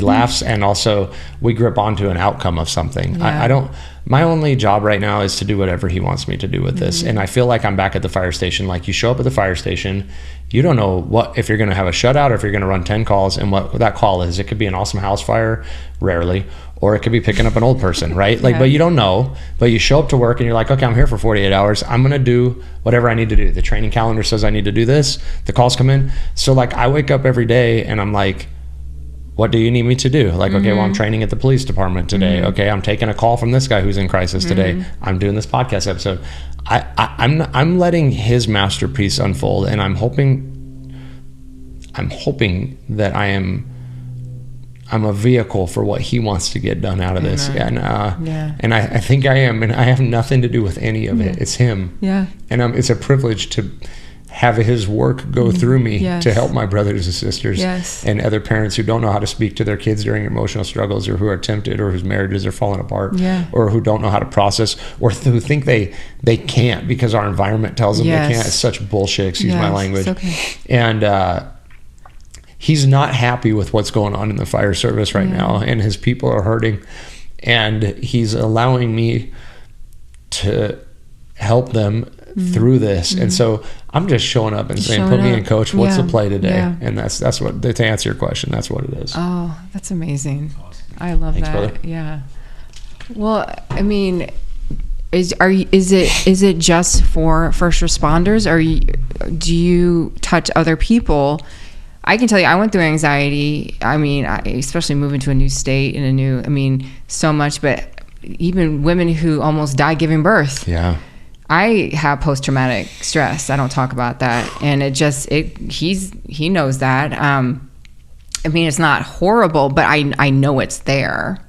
laughs, and also we grip onto an outcome of something. I don't. My only job right now is to do whatever he wants me to do with this, and I feel like I'm back at the fire station. Like, you show up at the fire station, you don't know if you're going to have a shutout or if you're going to run 10 calls, and what that call is. It could be an awesome house fire, rarely, or it could be picking up an old person, right? Like, but you don't know, but you show up to work and you're like, okay, I'm here for 48 hours. I'm going to do whatever I need to do. The training calendar says I need to do this. The calls come in. So like I wake up every day and I'm like, what do you need me to do? Like, okay, well, I'm training at the police department today. Okay, I'm taking a call from this guy who's in crisis today. I'm doing this podcast episode. I'm letting his masterpiece unfold, and I'm hoping that I'm a vehicle for what he wants to get done out of this. And I think I am, and I have nothing to do with any of it. It's him. Yeah. And it's a privilege to have his work go through me to help my brothers and sisters and other parents who don't know how to speak to their kids during emotional struggles, or who are tempted, or whose marriages are falling apart, or who don't know how to process, or who think they can't because our environment tells them they can't. It's such bullshit, excuse my language. And he's not happy with what's going on in the fire service right now, and his people are hurting, and he's allowing me to help them through this. And so I'm just showing up and saying, put me in, coach, what's the play today? And that's what, to answer your question, that's what it is. Oh, that's amazing. Awesome. I love that. Brother. Yeah. Well, I mean, is it just for first responders, or do you touch other people? I can tell you, I went through anxiety. I mean, especially moving to a new state and so much, but even women who almost die giving birth. Yeah. I have post-traumatic stress. I don't talk about that. And he knows that. It's not horrible, but I know it's there,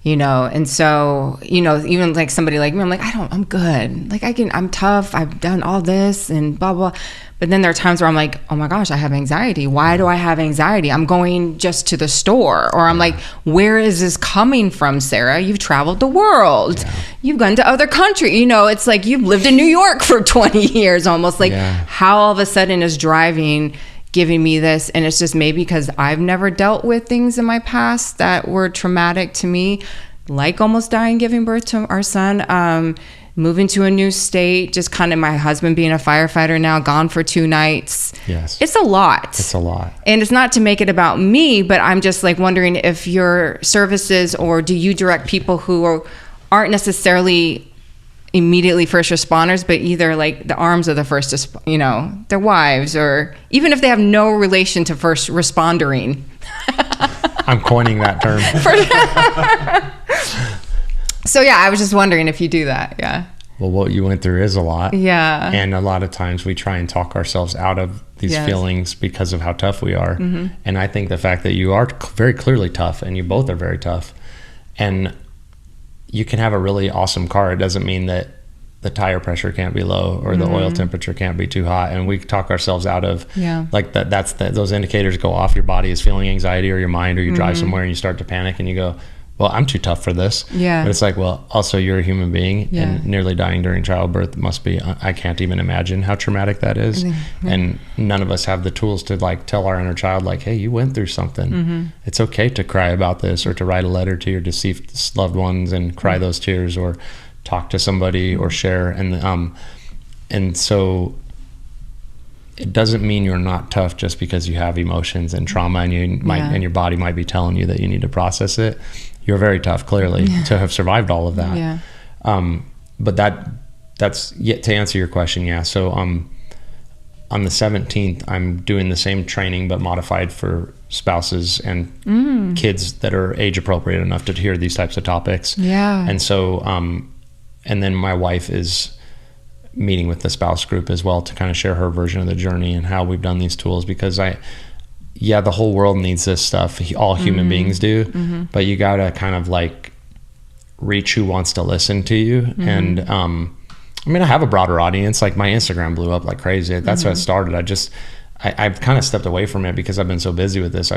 and so, even like somebody like me, I'm like, I'm good. Like I'm tough. I've done all this and blah, blah. But then there are times where I'm like, oh my gosh, I have anxiety. Why do I have anxiety? I'm going just to the store. Or I'm like, where is this coming from, Sarah? You've traveled the world. Yeah. You've gone to other countries. It's like you've lived in New York for 20 years almost. Like how all of a sudden is driving giving me this? And it's just maybe because I've never dealt with things in my past that were traumatic to me, like almost dying giving birth to our son. Moving to a new state, just kind of my husband being a firefighter now, gone for 2 nights. Yes. It's a lot. It's a lot. And it's not to make it about me, but I'm just like wondering if your services, or do you direct people who aren't necessarily immediately first responders, but either like the arms of the first, their wives, or even if they have no relation to first respondering. I'm coining that term. So yeah, I was just wondering if you do that. Yeah. Well, what you went through is a lot. Yeah. And a lot of times we try and talk ourselves out of these feelings because of how tough we are. Mm-hmm. And I think the fact that you are very clearly tough, and you both are very tough, and you can have a really awesome car. It doesn't mean that the tire pressure can't be low, or the oil temperature can't be too hot. And we talk ourselves out of like that. Those indicators go off. Your body is feeling anxiety, or your mind, or you drive somewhere and you start to panic and you go, well, I'm too tough for this. Yeah. But it's like, well, also you're a human being, and nearly dying during childbirth must be, I can't even imagine how traumatic that is. And none of us have the tools to like tell our inner child, like, hey, you went through something. It's okay to cry about this, or to write a letter to your deceased loved ones and cry those tears, or talk to somebody, or share. And so it doesn't mean you're not tough just because you have emotions and trauma, and and your body might be telling you that you need to process it. You're very tough, clearly, to have survived all of that. Yeah. But that's yet to answer your question. Yeah. So on the 17th, I'm doing the same training, but modified for spouses and kids that are age appropriate enough to hear these types of topics. Yeah. And so, and then my wife is meeting with the spouse group as well to kind of share her version of the journey and how we've done these tools, because the whole world needs this stuff. All human beings do, but you gotta kind of like reach who wants to listen to you. And I have a broader audience. Like my Instagram blew up like crazy. That's how it started. I've kind of stepped away from it because I've been so busy with this.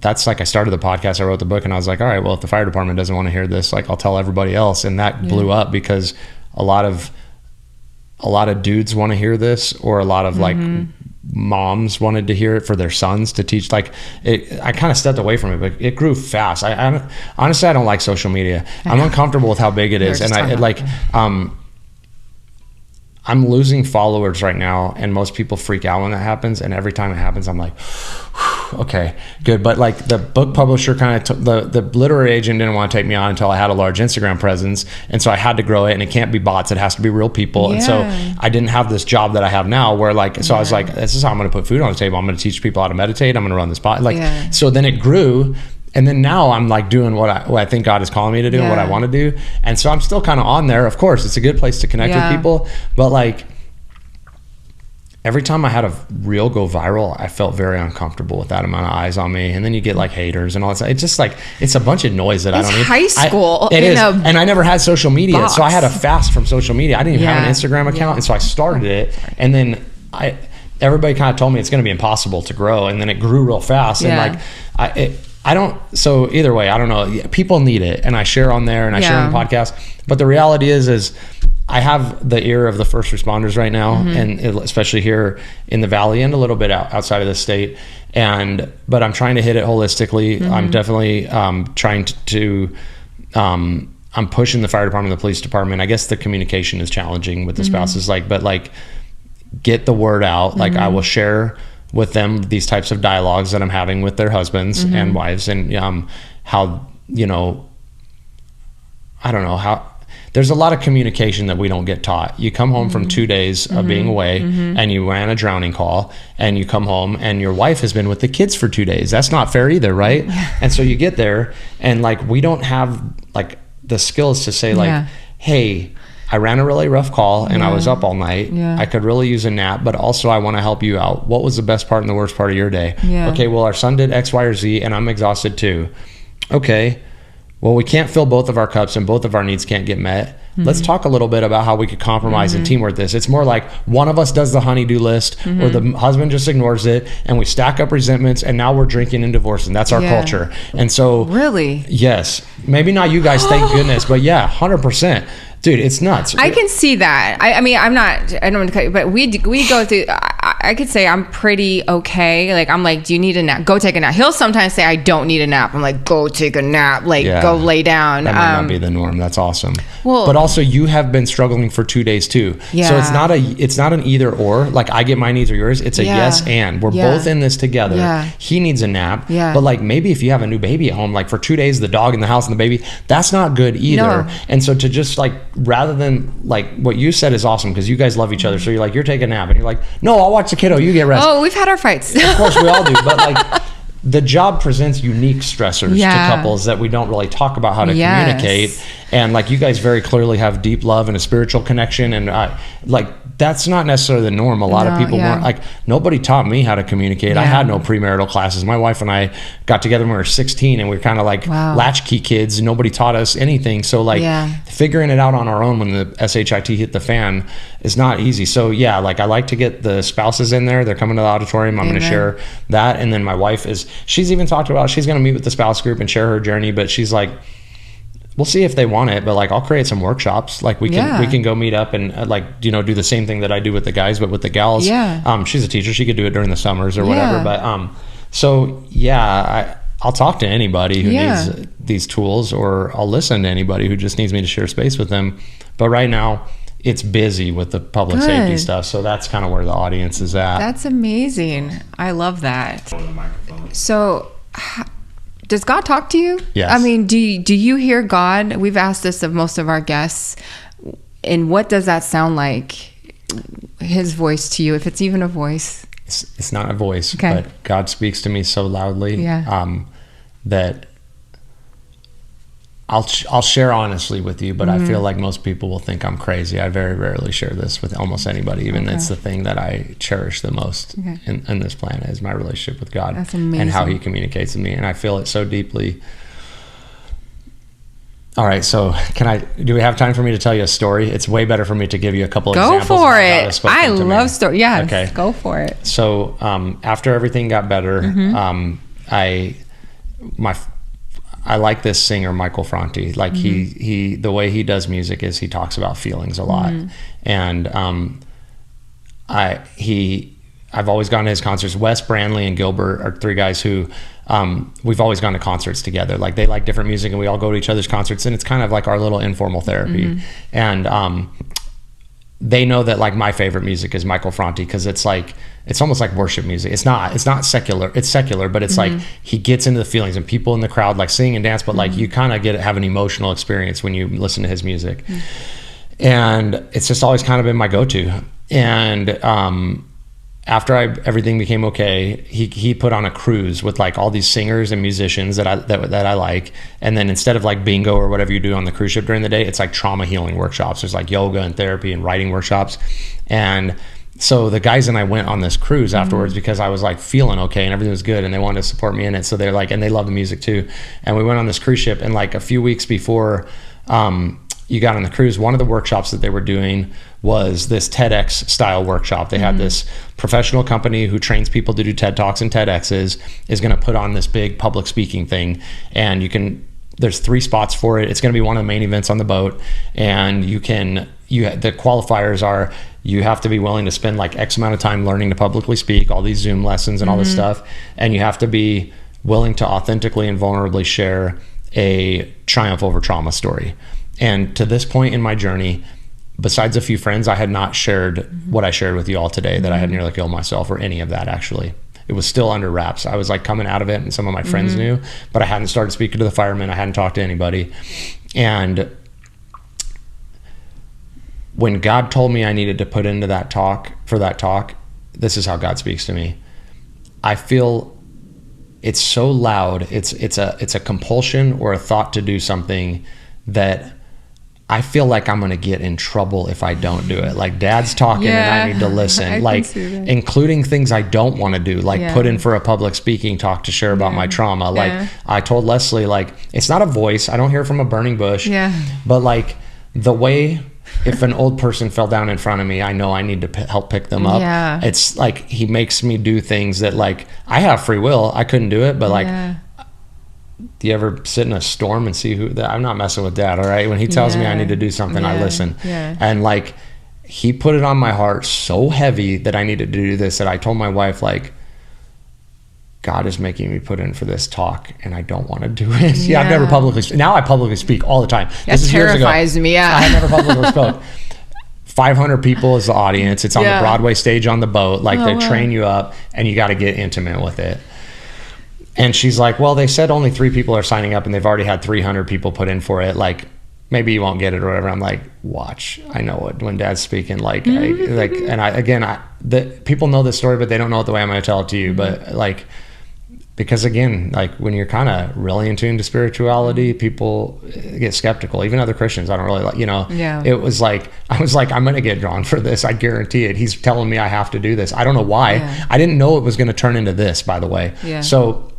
That's like, I started the podcast, I wrote the book, and I was like, all right, well, if the fire department doesn't want to hear this, like I'll tell everybody else. And that blew up because a lot of dudes want to hear this, or a lot of like moms wanted to hear it for their sons to teach. Like I kind of stepped away from it, but it grew fast. I honestly, I don't like social media. I'm uncomfortable with how big it is. And I'm losing followers right now, and most people freak out when that happens. And every time it happens, I'm like, whew. okay, good. But like the book publisher the literary agent didn't want to take me on until I had a large Instagram presence. And so I had to grow it, and it can't be bots. It has to be real people. And so I didn't have this job that I have now where like, so I was like, this is how I'm going to put food on the table. I'm going to teach people how to meditate. I'm going to run this pod. Like, so then it grew. And then now I'm like doing what I think God is calling me to do and what I want to do. And so I'm still kind of on there. Of course, it's a good place to connect with people. But like every time I had a reel go viral, I felt very uncomfortable with that amount of eyes on me. And then you get like haters and all that stuff. It's just like, it's a bunch of noise that I don't need. It's high school. It is. And I never had social media. So I had a fast from social media. I didn't even have an Instagram account. And so I started it. And then everybody kind of told me it's going to be impossible to grow. And then it grew real fast. And like, so either way, I don't know. People need it, and I share on there, and I share on the podcast. But the reality is I have the ear of the first responders right now, and especially here in the Valley and a little bit outside of the state. But I'm trying to hit it holistically. I'm definitely trying to I'm pushing the fire department, the police department. I guess the communication is challenging with the spouses, but get the word out. Like I will share with them these types of dialogues that I'm having with their husbands and wives, and how, I don't know how there's a lot of communication that we don't get taught. You come home from 2 days of being away and you ran a drowning call, and you come home and your wife has been with the kids for 2 days. That's not fair either, right? And so you get there and like we don't have like the skills to say like, hey, I ran a really rough call and I was up all night. I could really use a nap, but also I want to help you out. What was the best part and the worst part of your day? Okay, well, our son did X, Y, or Z, and I'm exhausted too. Okay, well, we can't fill both of our cups and both of our needs can't get met. Let's talk a little bit about how we could compromise and teamwork this. It's more like one of us does the honey-do list or the husband just ignores it, and we stack up resentments, and now we're drinking and divorcing. That's our culture. And so really, yes, maybe not you guys, thank goodness, but 100%. Dude, it's nuts. I can see that. I mean, I don't want to cut you, but we go through, I could say I'm pretty okay. Like, I'm like, do you need a nap? Go take a nap. He'll sometimes say, I don't need a nap. I'm like, go take a nap. Like, go lay down. That might not be the norm. That's awesome. Well, but also you have been struggling for 2 days too. So it's not an either or, like I get my needs or yours. It's a yes and. We're both in this together. He needs a nap. But like maybe if you have a new baby at home, like for 2 days, the dog in the house and the baby, that's not good either. No. And so to just like, rather than like what you said is awesome because you guys love each other. So you're like, you're taking a nap and you're like, no, I'll watch the kiddo. You get rest. Oh, we've had our fights. Of course we all do. But like the job presents unique stressors to couples that we don't really talk about how to communicate. And like you guys very clearly have deep love and a spiritual connection. And like that's not necessarily the norm. A lot of people weren't like, nobody taught me how to communicate. I had no premarital classes. My wife and I got together when we were 16 and we were kind of like latchkey kids. Nobody taught us anything. So like figuring it out on our own when the SHIT hit the fan is not easy. So like I like to get the spouses in there. They're coming to the auditorium. I'm going to share that. And then my wife she's even talked about, she's going to meet with the spouse group and share her journey, but she's like, we'll see if they want it, but like I'll create some workshops. Like we can go meet up and do the same thing that I do with the guys, but with the gals. She's a teacher. She could do it during the summers or whatever. But I'll talk to anybody who needs these tools, or I'll listen to anybody who just needs me to share space with them. But right now it's busy with the public safety stuff. So that's kind of where the audience is at. That's amazing. I love that. So does God talk to you? Yes. I mean, do you hear God? We've asked this of most of our guests. And what does that sound like? His voice to you, if it's even a voice. It's not a voice, but God speaks to me so loudly that I'll share honestly with you, but I feel like most people will think I'm crazy. I very rarely share this with almost anybody, even it's the thing that I cherish the most in this planet is my relationship with God. That's amazing. And how he communicates with me. And I feel it so deeply. All right, so do we have time for me to tell you a story? It's way better for me to give you a couple examples. Go for it. I love stories. Yeah, okay. Go for it. So after everything got better, I like this singer, Michael Franti. Like he the way he does music is he talks about feelings a lot. And I've always gone to his concerts. Wes, Brantley, and Gilbert are three guys who we've always gone to concerts together. Like they like different music and we all go to each other's concerts, and it's kind of like our little informal therapy. And they know that like my favorite music is Michael Franti, because it's like, it's almost like worship music. It's not secular. It's secular, but it's like he gets into the feelings, and people in the crowd like sing and dance, but like you kind of have an emotional experience when you listen to his music. And it's just always kind of been my go-to. And after everything became okay, he put on a cruise with like all these singers and musicians that I like. And then instead of like bingo or whatever you do on the cruise ship during the day, it's like trauma healing workshops. There's like yoga and therapy and writing workshops. And so the guys and I went on this cruise afterwards because I was like feeling okay and everything was good, and they wanted to support me in it. So they're like, and they love the music too. And we went on this cruise ship, and like a few weeks before you got on the cruise, one of the workshops that they were doing was this TEDx style workshop. They had this professional company who trains people to do TED Talks and TEDx's is going to put on this big public speaking thing. And there's 3 spots for it. It's going to be one of the main events on the boat. And the qualifiers are, you have to be willing to spend like X amount of time learning to publicly speak, all these Zoom lessons and all this stuff. And you have to be willing to authentically and vulnerably share a triumph over trauma story. And to this point in my journey, besides a few friends, I had not shared what I shared with you all today, that I had nearly killed myself or any of that actually. It was still under wraps. I was like coming out of it, and some of my friends knew, but I hadn't started speaking to the firemen. I hadn't talked to anybody. And when God told me I needed to put into that talk, this is how God speaks to me. I feel it's so loud. It's a compulsion or a thought to do something that I feel like I'm going to get in trouble if I don't do it. Like Dad's talking and I need to listen, like including things I don't want to do, like put in for a public speaking talk to share about my trauma. Like I told Leslie, like, it's not a voice. I don't hear from a burning bush, but like the way, if an old person fell down in front of me, I know I need to help pick them up. It's like, he makes me do things that like, I have free will. I couldn't do it, but like, do you ever sit in a storm and see I'm not messing with Dad, all right? When he tells me I need to do something, I listen. And like, he put it on my heart so heavy that I needed to do this, that I told my wife, like, God is making me put in for this talk and I don't want to do it. I've never now I publicly speak all the time. That terrifies me, I never publicly spoke. 500 people is the audience. It's on the Broadway stage on the boat. Like they train you up and you got to get intimate with it. And she's like, well, they said only 3 people are signing up and they've already had 300 people put in for it. Like, maybe you won't get it or whatever. I'm like, watch. I know it when Dad's speaking. Like, people know this story, but they don't know it the way I'm going to tell it to you. But like, because again, like when you're kind of really in tune to spirituality, people get skeptical. Even other Christians, I don't really like, it was like, I was like, I'm going to get drawn for this. I guarantee it. He's telling me I have to do this. I don't know why. I didn't know it was going to turn into this, by the way. So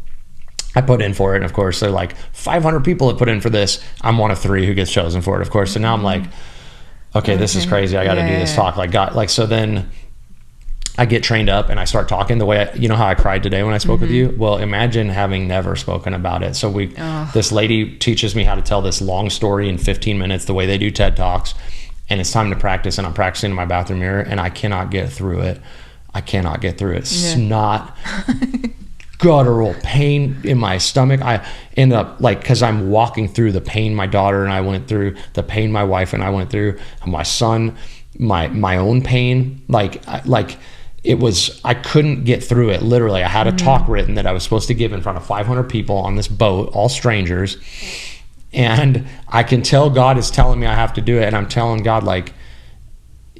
I put in for it, and of course they're like 500 people have put in for this. I'm one of 3 who gets chosen for it, of course. So now I'm like, okay, this is crazy. I got to do this talk. So then I get trained up and I start talking the way you know how I cried today when I spoke with you. Well, imagine having never spoken about it. So this lady teaches me how to tell this long story in 15 minutes, the way they do TED Talks, and it's time to practice. And I'm practicing in my bathroom mirror, and I cannot get through it. Snot. Guttural pain in my stomach. I end up like, because I'm walking through the pain my daughter and I went through, the pain my wife and I went through, my son, my own pain. It was, I couldn't get through it. Literally, I had a talk written that I was supposed to give in front of 500 people on this boat, all strangers, and I can tell God is telling me I have to do it, and I'm telling God, like,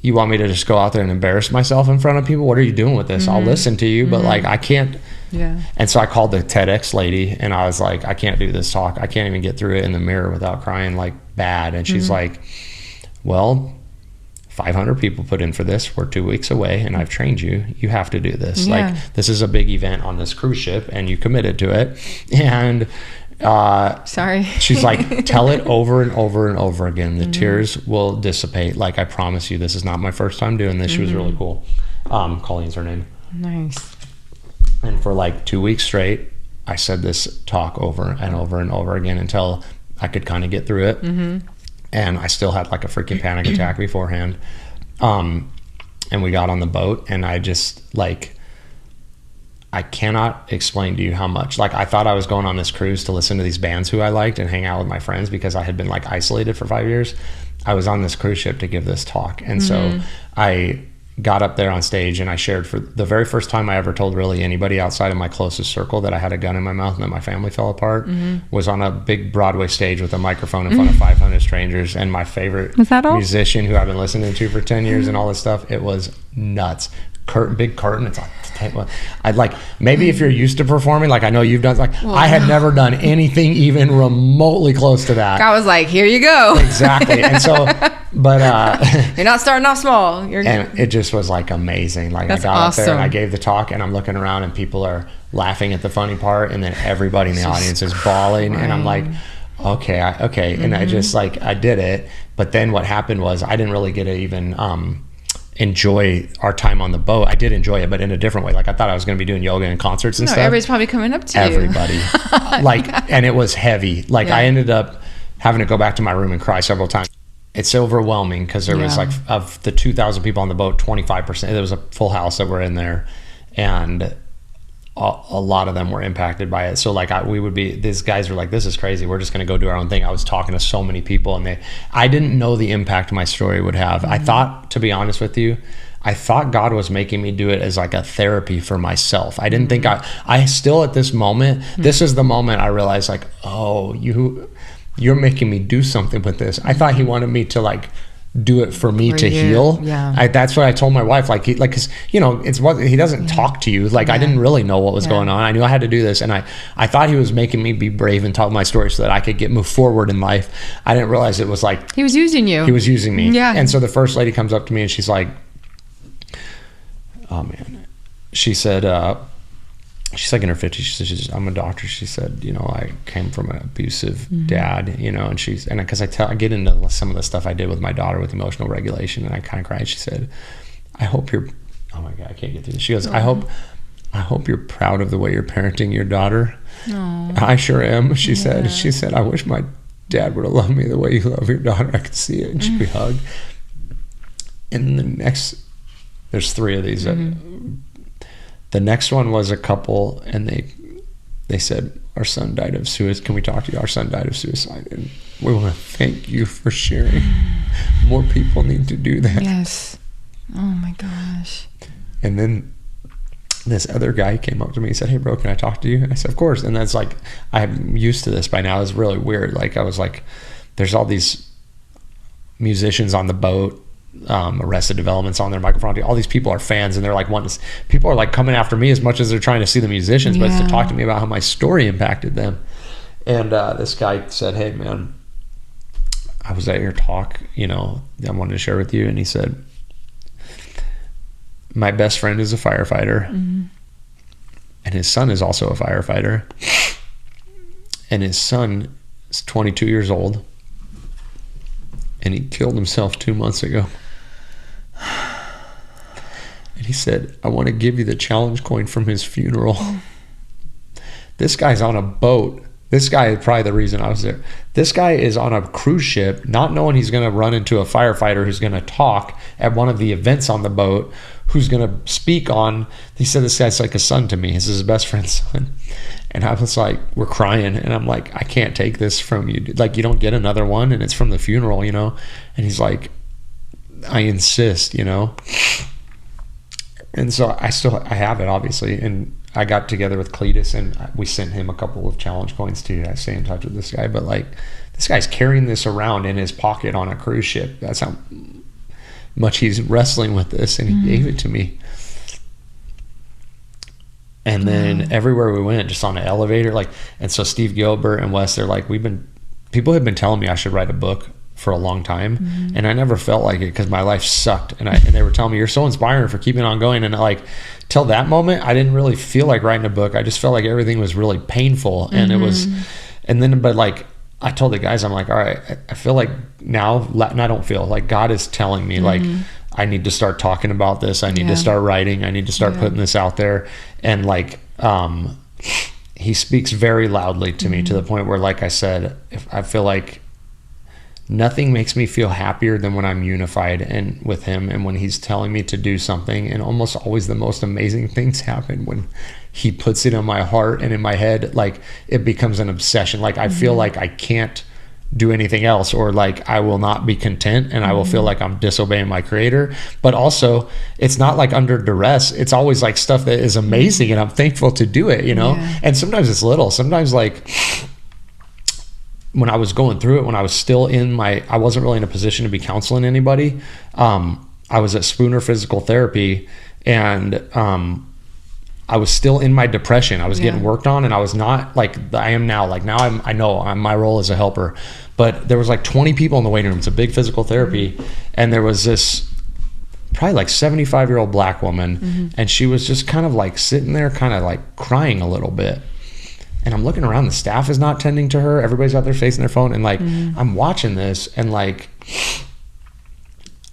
you want me to just go out there and embarrass myself in front of people? What are you doing with this? I'll listen to you, but like, I can't. And so I called the TEDx lady and I was like, I can't do this talk. I can't even get through it in the mirror without crying like bad. And she's like, well, 500 people put in for this. We're 2 weeks away and I've trained you. You have to do this. Like, this is a big event on this cruise ship and you committed to it. And she's like, tell it over and over and over again. The tears will dissipate. Like, I promise you, this is not my first time doing this. She was really cool. Colleen's her name. Nice. And for like 2 weeks straight, I said this talk over and over and over again until I could kind of get through it. And I still had like a freaking panic attack beforehand. And we got on the boat and I just like, I cannot explain to you how much, like, I thought I was going on this cruise to listen to these bands who I liked and hang out with my friends because I had been like isolated for 5 years. I was on this cruise ship to give this talk. And so I got up there on stage and I shared for the very first time I ever told really anybody outside of my closest circle that I had a gun in my mouth and that my family fell apart, was on a big Broadway stage with a microphone in front of 500 strangers, and my favorite musician who I've been listening to for 10 years and all this stuff. It was nuts. Big curtain. It's like, I'd like, maybe if you're used to performing, like I know you've done, like I had never done anything even remotely close to that. I was like, here you go. Exactly. And so, but you're not starting off small. And it just was like amazing. Like That's I got awesome. up there and I gave the talk, and I'm looking around and people are laughing at the funny part, and then everybody in the audience is bawling, and I'm like, okay. And I just like, I did it. But then what happened was I didn't really get to even enjoy our time on the boat. I did enjoy it, but in a different way. Like I thought I was going to be doing yoga and concerts and stuff. Everybody's probably coming up to you. Everybody. And it was heavy. Like I ended up having to go back to my room and cry several times. It's overwhelming because there was like, of the 2,000 people on the boat, 25%, there was a full house that were in there, and a lot of them were impacted by it. So like these guys were like, this is crazy, we're just going to go do our own thing. I was talking to so many people, and I didn't know the impact my story would have. I thought, to be honest with you, I thought God was making me do it as like a therapy for myself. I didn't think I still at this moment, this is the moment I realized like, oh, you're making me do something with this. I thought he wanted me to like do it for me to heal. That's what I told my wife, like cause it's what he doesn't talk to you. Like I didn't really know what was going on. I knew I had to do this, and I thought he was making me be brave and tell my story so that I could move forward in life. I didn't realize it was like he was using you. He was using me. And so the first lady comes up to me and she's like, oh man, she said, she's like in her 50s. She said, I'm a doctor. She said, I came from an abusive dad, and because I get into some of the stuff I did with my daughter with emotional regulation, and I kind of cried. She said, I hope you're, oh my God, I can't get through this. She goes, I hope you're proud of the way you're parenting your daughter. Aww. I sure am. She said, I wish my dad would have loved me the way you love your daughter. I could see it. And we hugged. And there's 3 of these. The next one was a couple, and they said, our son died of suicide. Can we talk to you? Our son died of suicide, and we want to thank you for sharing. More people need to do that. Yes. Oh my gosh. And then this other guy came up to me and said, hey bro, can I talk to you? And I said, of course. And that's like, I'm used to this by now. It's really weird. Like I was like, there's all these musicians on the boat, Arrested Development's on their microphone. All these people are fans, and they're like people are like coming after me as much as they're trying to see the musicians, but it's to talk to me about how my story impacted them. And this guy said, hey man, I was at your talk, I wanted to share with you. And he said, my best friend is a firefighter, and his son is also a firefighter, and his son is 22 years old, and he killed himself 2 months ago. And he said, I want to give you the challenge coin from his funeral. This guy's on a boat. This guy is probably the reason I was there. This guy is on a cruise ship, not knowing he's going to run into a firefighter who's going to talk at one of the events on the boat, who's going to speak on, he said, this guy's like a son to me. This is his best friend's son. And I was like, we're crying. And I'm like, I can't take this from you. Like, you don't get another one, and it's from the funeral, And he's like, I insist, And so I have it, obviously. And I got together with Cletus, and we sent him a couple of challenge coins too. I stay in touch with this guy, but like, this guy's carrying this around in his pocket on a cruise ship. That's how much he's wrestling with this, and he gave it to me. And then everywhere we went, just on an elevator, and so Steve Gilbert and Wes, they're like, people have been telling me I should write a book for a long time, and I never felt like it because my life sucked, and they were telling me, you're so inspiring for keeping on going. And like, till that moment, I didn't really feel like writing a book. I just felt like everything was really painful, and it was, but like, I told the guys, I'm like, all right, I feel like now, and I don't feel like God is telling me like, I need to start talking about this. I need to start writing. I need to start putting this out there. And like, he speaks very loudly to me, to the point where, like I said, if I feel like nothing makes me feel happier than when I'm unified and with him, and when he's telling me to do something. And almost always the most amazing things happen when he puts it in my heart and in my head. Like, it becomes an obsession. Like, I feel like I can't do anything else, or like I will not be content, and I will feel like I'm disobeying my creator. But also it's not like under duress. It's always like stuff that is amazing and I'm thankful to do it, you know? And sometimes it's little. Sometimes like when I was going through it, when I was still I wasn't really in a position to be counseling anybody. I was at Spooner Physical Therapy, and I was still in my depression. I was getting worked on, and I was not like I am now. Like now I know my role as a helper, but there was like 20 people in the waiting room. It's a big physical therapy. And there was this probably like 75-year-old black woman, and she was just kind of like sitting there, kind of like crying a little bit. And I'm looking around, the staff is not tending to her. Everybody's out there facing their phone. And like, I'm watching this, and like,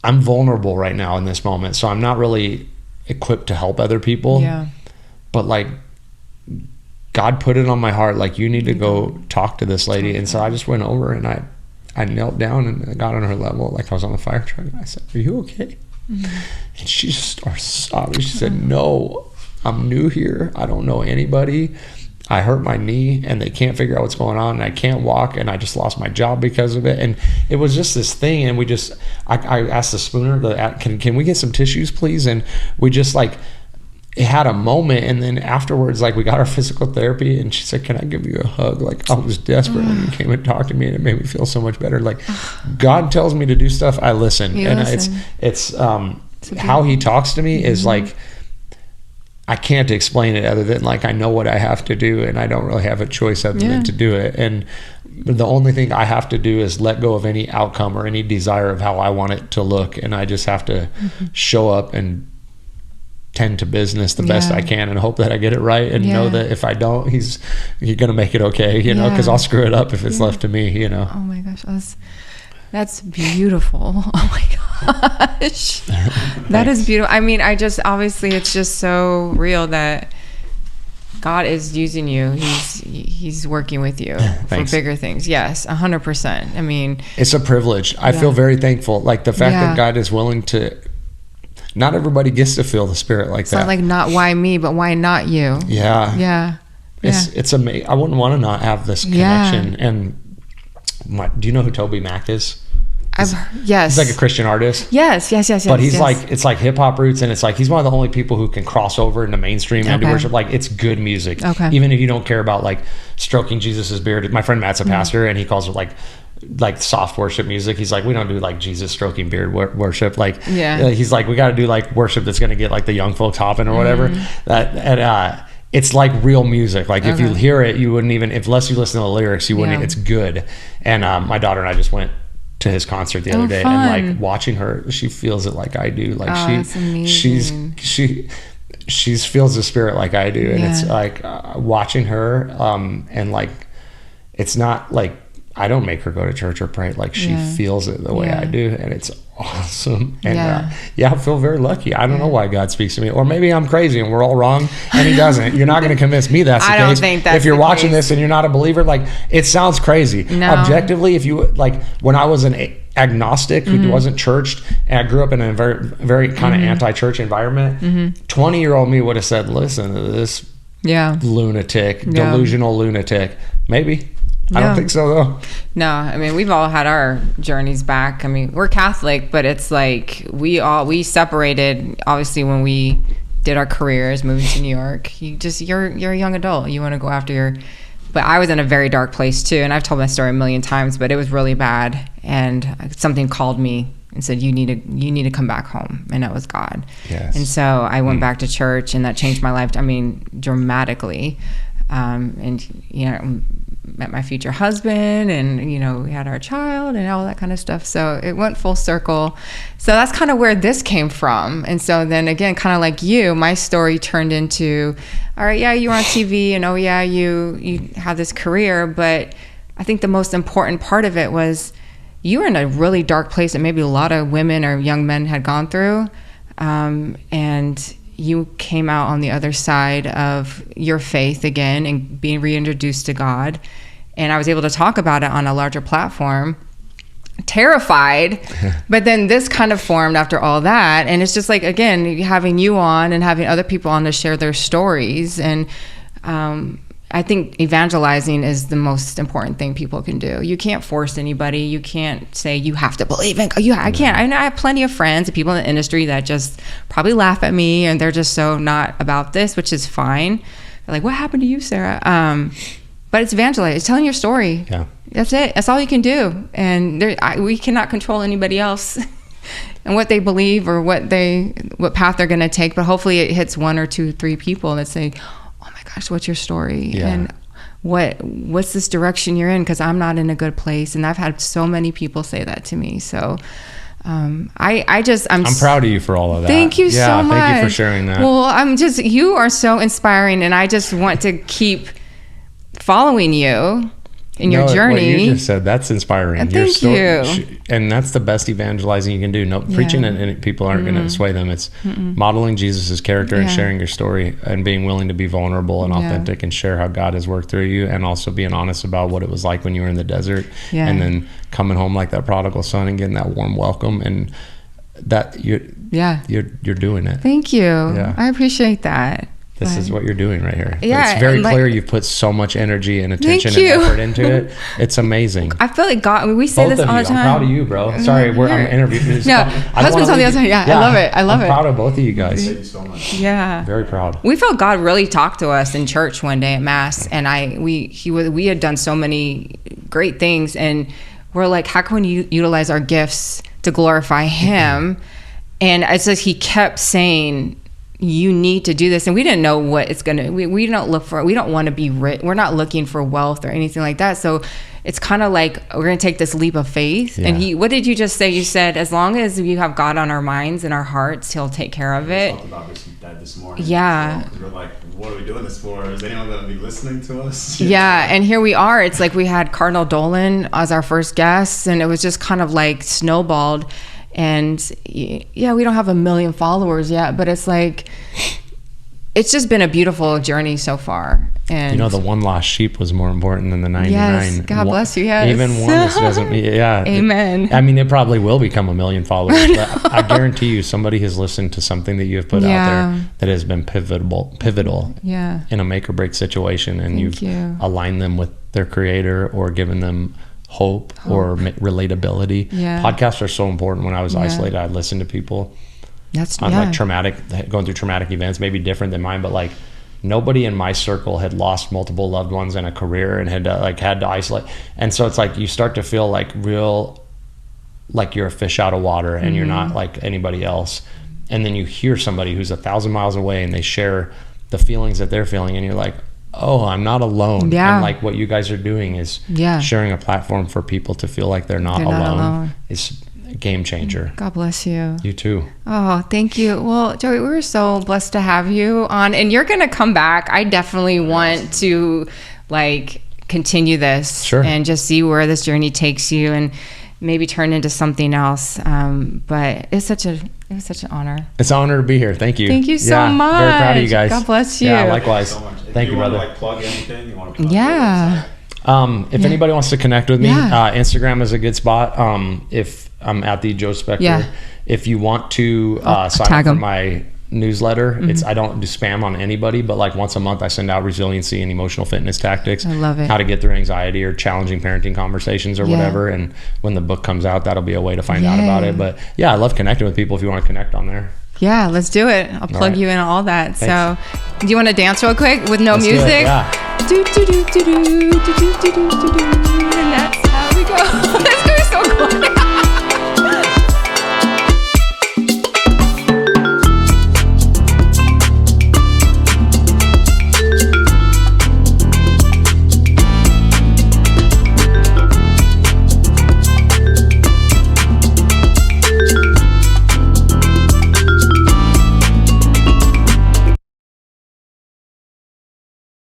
I'm vulnerable right now in this moment. So I'm not really equipped to help other people. But like, God put it on my heart, like, you need to go talk to this lady. And so I just went over, and I knelt down and I got on her level, like I was on the fire truck, and I said, "Are you okay?" And she just started sobbing. She said, "No, I'm new here. I don't know anybody. I hurt my knee, and they can't figure out what's going on, and I can't walk, and I just lost my job because of it." And it was just this thing, and I asked the Spooner, can we get some tissues, please? And we just like, it had a moment, and then afterwards, like, we got our physical therapy, and she said, "Can I give you a hug?" Like, I was desperate when you came and talked to me, and it made me feel so much better. Like, God tells me to do stuff, I listen. It's how he talks to me is like, I can't explain it other than like I know what I have to do, and I don't really have a choice other than to do it. And the only thing I have to do is let go of any outcome or any desire of how I want it to look, and I just have to show up and tend to business the best I can, and hope that I get it right, and know that if I don't, he's gonna make it okay, you know, because I'll screw it up if it's left to me, you know. Oh my gosh, that's beautiful. Oh my gosh. That is beautiful. I mean, obviously it's just so real that God is using you. He's working with you for bigger things. Yes, 100%. I mean, it's a privilege. I feel very thankful. Like the fact that God is willing to, not everybody gets to feel the Spirit like that. It's not like, not why me, but why not you? It's amazing. I wouldn't want to not have this connection. And do you know who Toby Mac is? Yes. He's like a Christian artist. Yes. But he's like, it's like hip hop roots, and it's like he's one of the only people who can cross over into mainstream and do worship. Like, it's good music. Even if you don't care about like stroking Jesus's beard. My friend Matt's a pastor, and he calls it like soft worship music. He's like, we don't do like Jesus stroking beard worship. Like, he's like, we got to do like worship that's going to get like the young folks hopping or whatever. It's like real music. Like if you hear it, you wouldn't even, unless you listen to the lyrics, you wouldn't. It's good. And my daughter and I just went to his concert the other day, and like watching her, she feels it like I do. Like she feels the Spirit like I do, and it's like watching her. And like, it's not like I don't make her go to church or pray. Like she feels it the way I do, and it's awesome. And I feel very lucky. I don't know why God speaks to me, or maybe I'm crazy and we're all wrong, and he doesn't. You're not going to convince me that's the case. I don't think that's if you're watching this and you're not a believer, like, it sounds crazy. No. Objectively, if you like, when I was an agnostic who wasn't churched, and I grew up in a very, very kind of anti-church environment, 20-year-old me would have said, "Listen to this lunatic, delusional lunatic." Maybe. I don't think so, though. No, I mean, we've all had our journeys back. I mean, we're Catholic, but it's like we separated, obviously, when we did our careers, moving to New York. You're a young adult. You want to go after but I was in a very dark place too, and I've told my story a million times, but it was really bad, and something called me and said, you need to come back home, and that was God. Yes. And so I went back to church, and that changed my life, I mean, dramatically. And met my future husband, and we had our child and all that kind of stuff, so it went full circle. So that's kind of where this came from. And so then again, kind of like you, my story turned into, all right, you were on TV, and you have this career, but I think the most important part of it was you were in a really dark place that maybe a lot of women or young men had gone through, and you came out on the other side of your faith again and being reintroduced to God. And I was able to talk about it on a larger platform, terrified. But then this kind of formed after all that. And it's just like, again, having you on and having other people on to share their stories. And I think evangelizing is the most important thing people can do. You can't force anybody. You can't say you have to believe in God. I can't. I have plenty of friends and people in the industry that just probably laugh at me, and they're just so not about this, which is fine. They're like, what happened to you, Sarah? But it's evangelizing. It's telling your story. Yeah. That's it. That's all you can do. And we cannot control anybody else and what they believe or what path they're going to take. But hopefully it hits 1 or 2, 3 people that say, oh my gosh, what's your story? Yeah. And what's this direction you're in? Because I'm not in a good place. And I've had so many people say that to me. So I'm proud of you for all of that. Thank you so much. Thank you for sharing that. Well, you are so inspiring, and I just want to keep following you in your journey. What you just said, that's inspiring. Thank you. And that's the best evangelizing you can do. No, preaching and people aren't going to sway them. It's modeling Jesus's character and sharing your story and being willing to be vulnerable and authentic and share how God has worked through you, and also being honest about what it was like when you were in the desert and then coming home like that prodigal son and getting that warm welcome, and that you're doing it. Thank you. Yeah. I appreciate that. This is what you're doing right here. Yeah, it's very clear you've put so much energy and attention and effort into it. It's amazing. I feel like God, we say this all the time. I'm proud of you, bro. Sorry, I'm interviewing. No, husband's on the other side. Yeah, I love it. I'm proud of both of you guys. Thank you so much. Yeah. Very proud. We felt God really talked to us in church one day at Mass, and we had done so many great things, and we're like, how can we utilize our gifts to glorify Him? And it's like He kept saying, you need to do this. And we didn't know what it's going to, we don't want to be rich. We're not looking for wealth or anything like that. So it's kind of like, we're going to take this leap of faith. Yeah. And what did you just say? You said, as long as we have God on our minds and our hearts, He'll take care of it. We talked about this morning. Yeah. So we're like, what are we doing this for? Is anyone going to be listening to us? Yeah. And here we are. It's like we had Cardinal Dolan as our first guest, and it was just kind of like snowballed. And yeah, we don't have 1 million followers yet, but it's like, it's just been a beautiful journey so far. And the one lost sheep was more important than the 99. Yes, God bless you. Yes. Even one doesn't. Yeah. Amen. It probably will become 1 million followers, but I guarantee you, somebody has listened to something that you have put out there that has been pivotal in a make or break situation, and you've aligned them with their creator or given them hope or relatability. Podcasts are so important. When I was isolated, I'd listen to people on like going through traumatic events, maybe different than mine, but like nobody in my circle had lost multiple loved ones in a career and had to isolate. And so it's like you start to feel like like you're a fish out of water and you're not like anybody else. And then you hear somebody who's 1,000 miles away and they share the feelings that they're feeling, and you're like, oh, I'm not alone. Yeah. And like what you guys are doing is sharing a platform for people to feel like they're not alone. It's a game changer. God bless you. You too. Oh, thank you. Well, Joey, we were so blessed to have you on, and you're going to come back. I definitely want to continue this and just see where this journey takes you and maybe turn into something else. But it was such an honor. It's an honor to be here. Thank you. Thank you so much. Very proud of you guys. God bless you. Yeah, likewise. So Thank you, brother. Want to plug anything? You want to plug if anybody wants to connect with me, Instagram is a good spot. If I'm at the Joe Spector, if you want to sign up for my newsletter, I don't do spam on anybody, but like once a month I send out resiliency and emotional fitness tactics. I love it. How to get through anxiety or challenging parenting conversations or whatever. And when the book comes out, that'll be a way to find out about it. But yeah, I love connecting with people if you want to connect on there. Yeah, let's do it. I'll plug you in all that. Thanks. So, do you want to dance real quick with no music? Do it, yeah. Do, do, do, do, do, do, do, do, do, do.